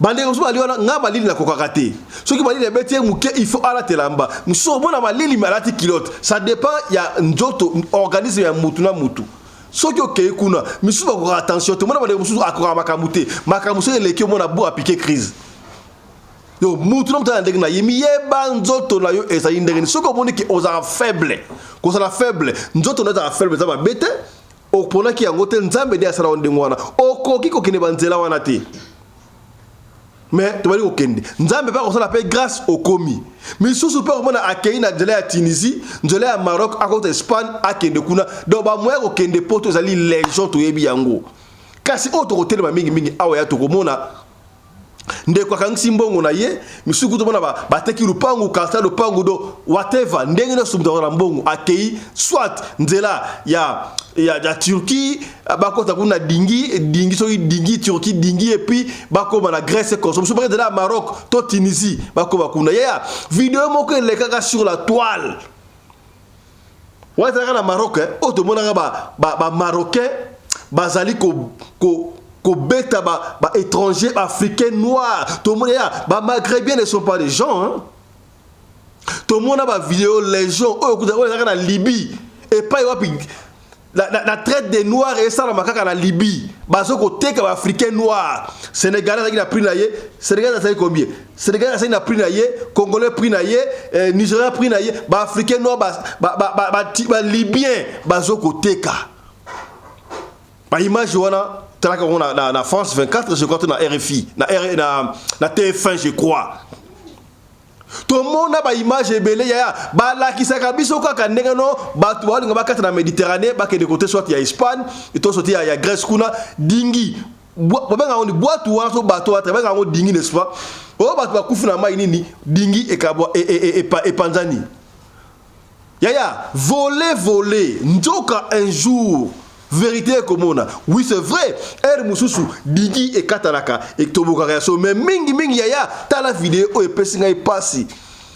Bande so aliona nga malili na kokakati. Soki malili beti muke il faut ala telamba. Muso bona malili malati kilote. Ça dépend ya nzoto organisme ya mutu na mutu. Soki okeye kuna misusu ba attention to mona ba mususu akora makamute makamuse leki mona bo appliquer crise donc mutu no mtana ndenge na yemi yeba nzoto na yo eza ndenge soki omoni ki oza faible ko za faible nzoto na za faible za ba bete opona ki yango te nzambe de asala ndenge wana okoki ko kene banzela wana te mais tu vas dire okende nzambe pa ko sala pe grâce au komi misusu pe omona akei na nzela ya Tunisie nzela ya Maroc akota Espagne akende kuna do ba moya ko kende poto ezali légion to yebi yango kasi oto ko telema mingi awa ya to komona ndeko akangisi mbongo na ye misuku to mona ba teki lupangu kasta lupangu do whatever ndenge na sumda na mbongo akei soit nzela ya Turquie bakota kuna dingi so dingi Turquie dingi et puis bakoma na Grèce comme so de la Maroc to Tunisie bakoma kuna ya vidéo moko le kaka sur la toile ouais na Maroc oto mona ba marocain bazali ko beta ba étrangers africains noirs tout le monde ba maghrébins ne sont pas des gens hein? Tout le monde a ba vidéo les gens na Libye et pas la traite des noirs et ça la makaka na Libye bazo ko teka ba africains noirs sénégalais qui a pris na yé sénégalais ça combien sénégalais ça n'a pris na yé congolais pris na yé nigérien pris na yé ba africains noirs ba libyen bazo ko teka ba image wana na France 24 je crois na RFI na TF1 je crois tout le monde a ba image ebele ya ba la kisaka biso kaka ndenge no ba to balinga bakata na Méditerranée ba ke de côté soit ya Espagne et to soit ya Grèce kuna dingi ba on boîte ou so bateau ba on dingi n'est-ce pas o ba to bakufu na mai nini dingi e kabwa e panzani ya voler njoka un jour vérité comme oui c'est vrai er mususu digi et katalaka et toboka réaction mais mingi yaya ta la vidéo et pesinga e passi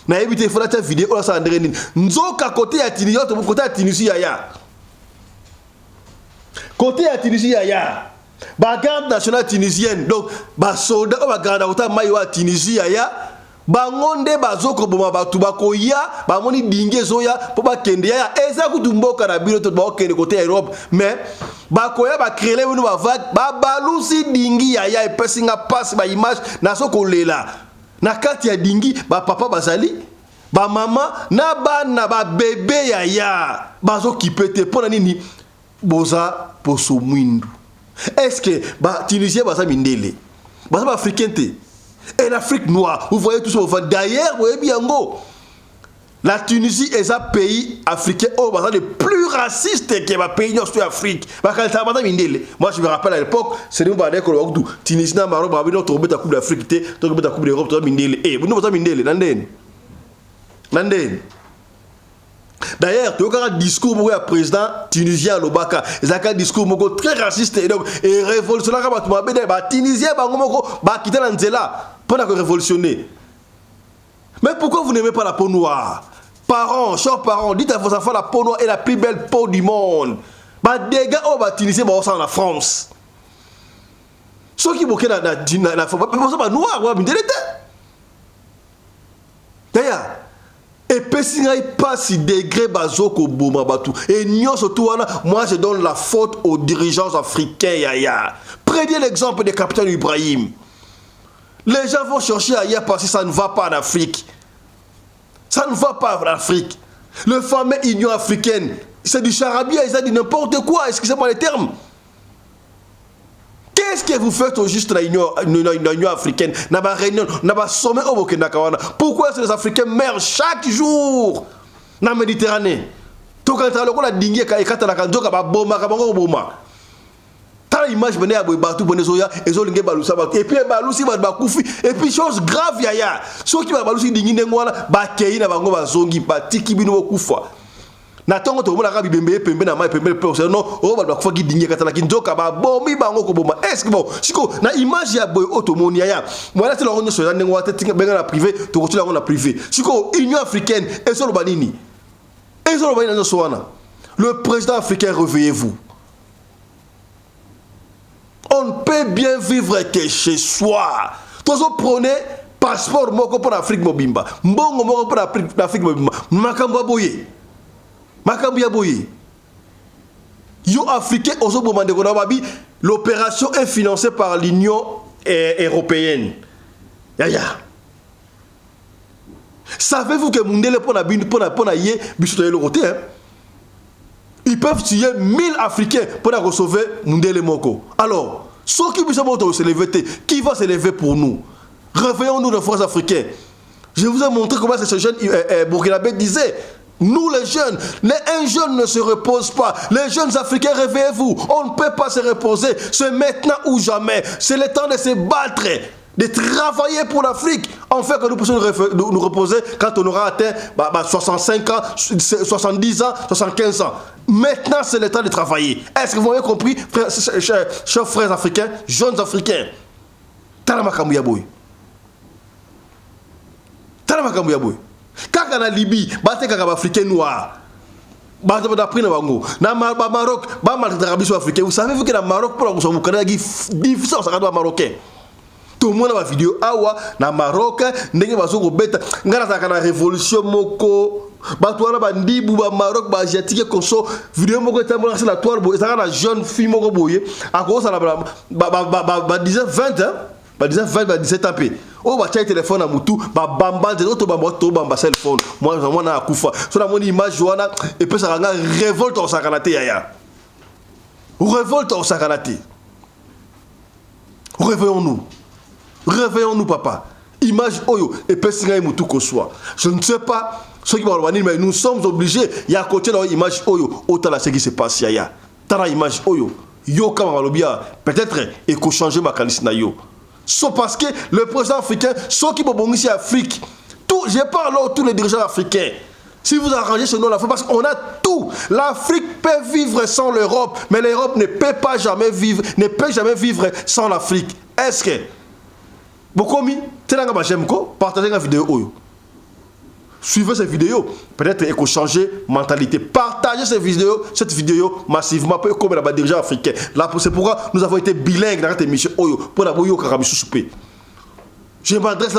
na éviter faut la vidéo la ça ndreni nzoka côté ya Tunisie to côté ya Tunisie yaya côté ya Tunisie yaya ba garde nationale tunisienne donc ba soldat ba garde ota mayo ya Tunisie yaya bangonde bazoko boma batu bakoya bamoni dinge zoya po bakende ya eza kutumboka na bino to bakende côté Europe mais bakoya ba créer une vague ba balusi dingi ya epesinga passe ba image na soko lela na kati ya dingi ba papa bazali ba mama na bana ba bébé ya bazo kipete pona nini boza poso mwindu est-ce que ba Tunisien baza mindele baza ba africain te. Et l'Afrique noire, vous voyez tout ça. D'ailleurs, vous voyez bien, la Tunisie est un pays africain le plus raciste que le pays de l'Afrique. Moi, je me rappelle à l'époque, c'est nous qui avons dit Tunisie, Maroc, nous avons trouvé la Coupe d'Afrique, nous avons trouvé la Coupe d'Europe, nous avons trouvé la Coupe d'Europe. D'ailleurs, tu as un discours pour le président tunisien Lobaka. Il a un discours très raciste et révolutionnaire. Les Tunisiens ont quitté l'Anzela pour révolutionner. Mais pourquoi vous n'aimez pas la peau noire? Parents, chers parents, dites à vos enfants la peau noire est la plus belle peau du monde. Les gars, les Tunisiens sont en France. Ceux qui sont la peau noire, d'ailleurs, et Pessinga pas si degré bazoko boma batu et nyo surtout moi je donne la faute aux dirigeants africains yaya. Prenez l'exemple des capitaines Ibrahim. Les gens vont chercher ailleurs parce que ça ne va pas en Afrique. Ça ne va pas en Afrique. Le fameux Union africaine, c'est du charabia, ils ont dit n'importe quoi, excusez-moi les termes. Qu'est-ce que vous faites au juste dans l'Union africaine? Dans la réunion, dans le sommet au Burkina Faso. Pourquoi les Africains meurent chaque jour dans la Méditerranée? Tout quand on a dingue, quand on a kanjoka ba boma, kabango boma. T'as l'image menée à Boibatou, Bonezoya, et Zolingue Balousa, et puis Balousi va Bakoufi, et puis chose grave yaya. Ceux qui va Balousi dingue n'engwana, Bakei na bango bazongi, Batiki bino kufa. Natongo to mona kabi bembe pembe na mai pembe pe non o ba kwa ki dinge katala ki nzoka ba bomi bango ko boma est-ce que bon siko na image ya boy otomoni ya moi là c'est la ronde sur ndenge wa tete benga na privé to ko tula na privé siko Union africaine et solo banini et solo banini na soana le président africain réveillez-vous. On ne peut bien vivre que chez soi. Tozo prenez passeport moko pour l'Afrique mobimba mbongo moko pour l'Afrique mobimba makambo boye Makambia Boye. Yo africain ozo bomande ko babi l'opération est financée par l'Union européenne. Yaya. Savez-vous que Mundele pona yé biso le côté hein? Ils peuvent tuer 1000 Africains pour recevoir Mundele Moko. Alors, ceux qui vont se lever, qui va se lever pour nous? Réveillons-nous les forces africaines. Je vous ai montré comment ce jeune burkinabé disait. Nous les jeunes, un jeune ne se repose pas. Les jeunes Africains, réveillez-vous. On ne peut pas se reposer. C'est maintenant ou jamais. C'est le temps de se battre, de travailler pour l'Afrique. Enfin que nous puissions nous reposer quand on aura atteint 65 ans, 70 ans, 75 ans. Maintenant, c'est le temps de travailler. Est-ce que vous avez compris, chers frères africains, jeunes africains? Talamakamouyaboui. Talamakamouyaboui. Quand on a Libye, batte kaka africain noir. Batte d'après na bango. Na Maroc, ba maltraitance africain. Vous savez que dans Maroc pour la vous connaissez difficile ça doit marocain. Tout le monde a vidéo awa na Maroc ndenge bazoko beta ngana ta kana révolution moko. Batwana bandibu ba Maroc ba asiatique konso vidéo moko tambola sur la toile bo ça na jeune fille moko boye à cause ça ba 10 20 hein. Ba 20 ba 17 ans pe. Oh ba tcha téléphone à mutu ba bamba de auto bamba cell phone. Moi na akufa. So na moni image wana et puis ça ranga révolte au sakanate yaya. Révolte au sakanate. Réveillons-nous. Réveillons-nous papa. Image oyo et puis singa mutu ko soit. Je ne sais pas ceux qui vont revenir mais nous sommes obligés il y a côté dans image oyo autant là ce qui se passe yaya. Tana image oyo yo kama malobia peut-être et ko changer ma kalisina yo. C'est parce que le président africain, ceux qui vont ici en Afrique, tout, je parle à tous les dirigeants africains. Si vous arrangez ce nom, parce qu'on a tout. L'Afrique peut vivre sans l'Europe, mais l'Europe ne peut jamais vivre sans l'Afrique. Est-ce que Bokomi, partagez la vidéo. Suivez cette vidéo, peut-être qu'il faut changer mentalité. Partagez cette vidéo massivement, comme les dirigeants africains. Là, c'est pourquoi nous avons été bilingues dans cette émission. Pour la boyo Karabisou. Je m'adresse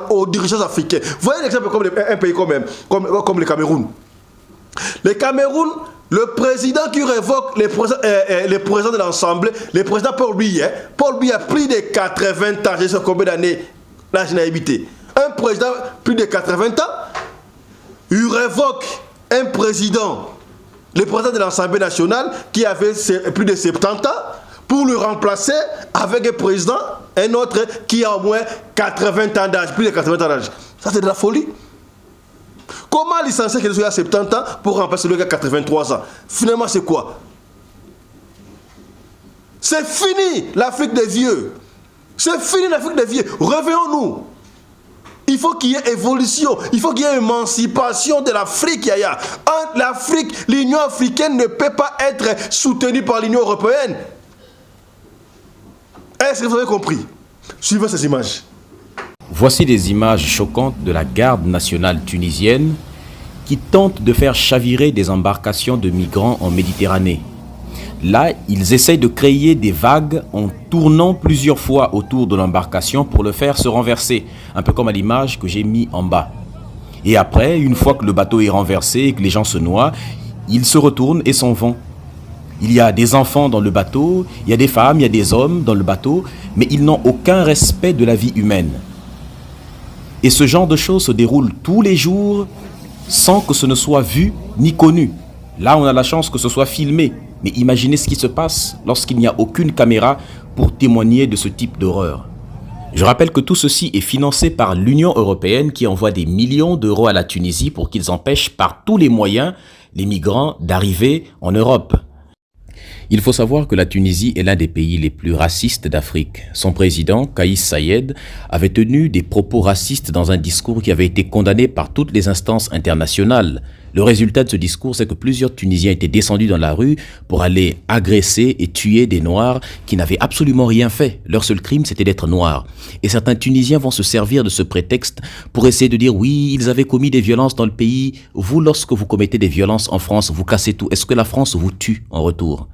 aux dirigeants africains. Voyez l'exemple comme un pays comme le Cameroun. Le Cameroun, le président qui révoque les présidents de l'Assemblée, le président Paul Biya a plus de 80 ans. Je sais combien d'années là je n'ai habité. Un président plus de 80 ans, il révoque un président, le président de l'Assemblée nationale qui avait plus de 70 ans, pour le remplacer avec un président, un autre qui a au moins 80 ans d'âge, plus de 80 ans d'âge. Ça c'est de la folie. Comment licencier quelqu'un qui a 70 ans pour remplacer le gars qui a 83 ans? Finalement c'est quoi? C'est fini l'Afrique des vieux. C'est fini l'Afrique des vieux. Réveillons-nous. Il faut qu'il y ait évolution, il faut qu'il y ait émancipation de l'Afrique. L'Afrique, l'Union africaine ne peut pas être soutenue par l'Union européenne. Est-ce que vous avez compris? Suivez ces images. Voici des images choquantes de la garde nationale tunisienne qui tente de faire chavirer des embarcations de migrants en Méditerranée. Là, ils essayent de créer des vagues en tournant plusieurs fois autour de l'embarcation pour le faire se renverser, un peu comme à l'image que j'ai mis en bas. Et après, une fois que le bateau est renversé et que les gens se noient, ils se retournent et s'en vont. Il y a des enfants dans le bateau, il y a des femmes, il y a des hommes dans le bateau, mais ils n'ont aucun respect de la vie humaine. Et ce genre de choses se déroule tous les jours sans que ce ne soit vu ni connu. Là, on a la chance que ce soit filmé. Mais imaginez ce qui se passe lorsqu'il n'y a aucune caméra pour témoigner de ce type d'horreur. Je rappelle que tout ceci est financé par l'Union européenne qui envoie des millions d'euros à la Tunisie pour qu'ils empêchent par tous les moyens les migrants d'arriver en Europe. Il faut savoir que la Tunisie est l'un des pays les plus racistes d'Afrique. Son président, Kais Saied, avait tenu des propos racistes dans un discours qui avait été condamné par toutes les instances internationales. Le résultat de ce discours, c'est que plusieurs Tunisiens étaient descendus dans la rue pour aller agresser et tuer des Noirs qui n'avaient absolument rien fait. Leur seul crime, c'était d'être noirs. Et certains Tunisiens vont se servir de ce prétexte pour essayer de dire « Oui, ils avaient commis des violences dans le pays. Vous, lorsque vous commettez des violences en France, vous cassez tout. Est-ce que la France vous tue en retour ?»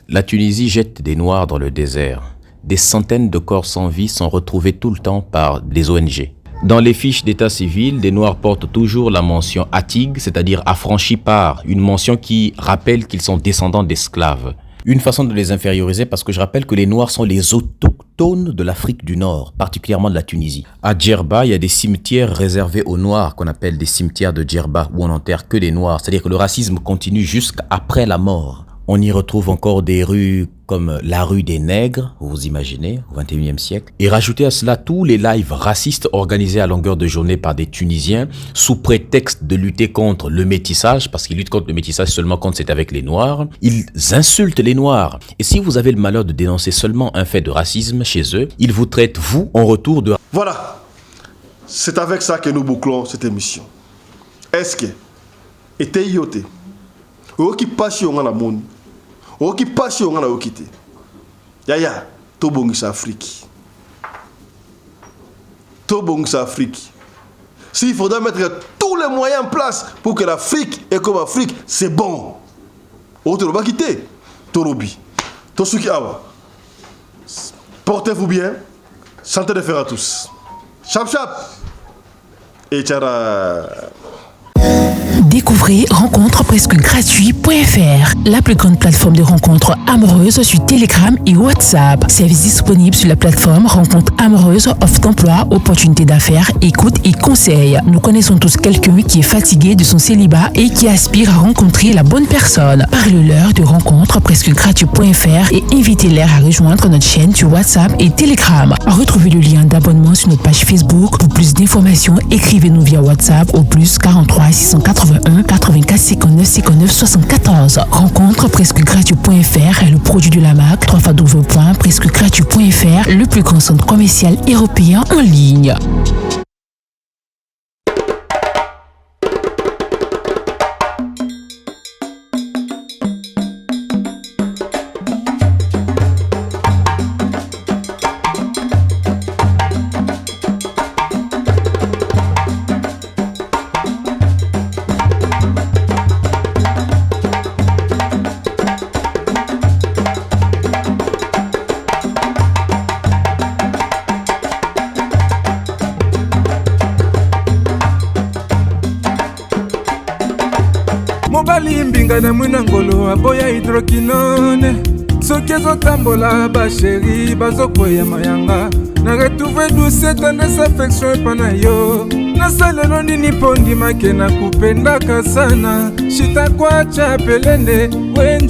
La Tunisie jette des Noirs dans le désert. Des centaines de corps sans vie sont retrouvés tout le temps par des ONG. Dans les fiches d'état civil, des Noirs portent toujours la mention Atig, c'est-à-dire affranchi par, une mention qui rappelle qu'ils sont descendants d'esclaves. Une façon de les inférioriser parce que je rappelle que les Noirs sont les autochtones de l'Afrique du Nord, particulièrement de la Tunisie. À Djerba, il y a des cimetières réservés aux Noirs qu'on appelle des cimetières de Djerba où on n'enterre que les Noirs, c'est-à-dire que le racisme continue jusqu'après la mort. On y retrouve encore des rues comme la rue des Nègres, vous imaginez, au XXIe siècle. Et rajoutez à cela tous les lives racistes organisés à longueur de journée par des Tunisiens sous prétexte de lutter contre le métissage, parce qu'ils luttent contre le métissage seulement quand c'est avec les Noirs. Ils insultent les Noirs. Et si vous avez le malheur de dénoncer seulement un fait de racisme chez eux, ils vous traitent, vous, en retour de... Voilà. C'est avec ça que nous bouclons cette émission. Est-ce que... était yoté qui passe au monde qui passe au monde okité yaya to bongisa Afrique s'il faudra mettre tous les moyens en place pour que l'Afrique et comme Afrique c'est bon autre va quitter torobi to suki awa portez-vous bien santé de fer à tous chap et tchara. Découvrez rencontrepresquegratuit.fr, la plus grande plateforme de rencontres amoureuses sur Telegram et WhatsApp. Service disponible sur la plateforme Rencontres amoureuses, offre d'emploi, opportunités d'affaires, écoute et conseils. Nous connaissons tous quelqu'un qui est fatigué de son célibat et qui aspire à rencontrer la bonne personne. Parlez-leur de rencontrepresquegratuit.fr et invitez-les à rejoindre notre chaîne sur WhatsApp et Telegram. Retrouvez le lien d'abonnement sur notre page Facebook. Pour plus d'informations, écrivez-nous via WhatsApp au plus 43 681 84 59 59 74. Rencontrepresquegratuit.fr est le produit de la marque www.presquegratuit.fr, le plus grand centre commercial européen en ligne. mobali mbinga na mwina ngolo aboya hydroquinone soki ezotambola basheri bazokwea mayanga na retrouve douce tendresse affection epa na yo nasalelo nini mpo ndimake na kupendaka sana shitakwacha pelende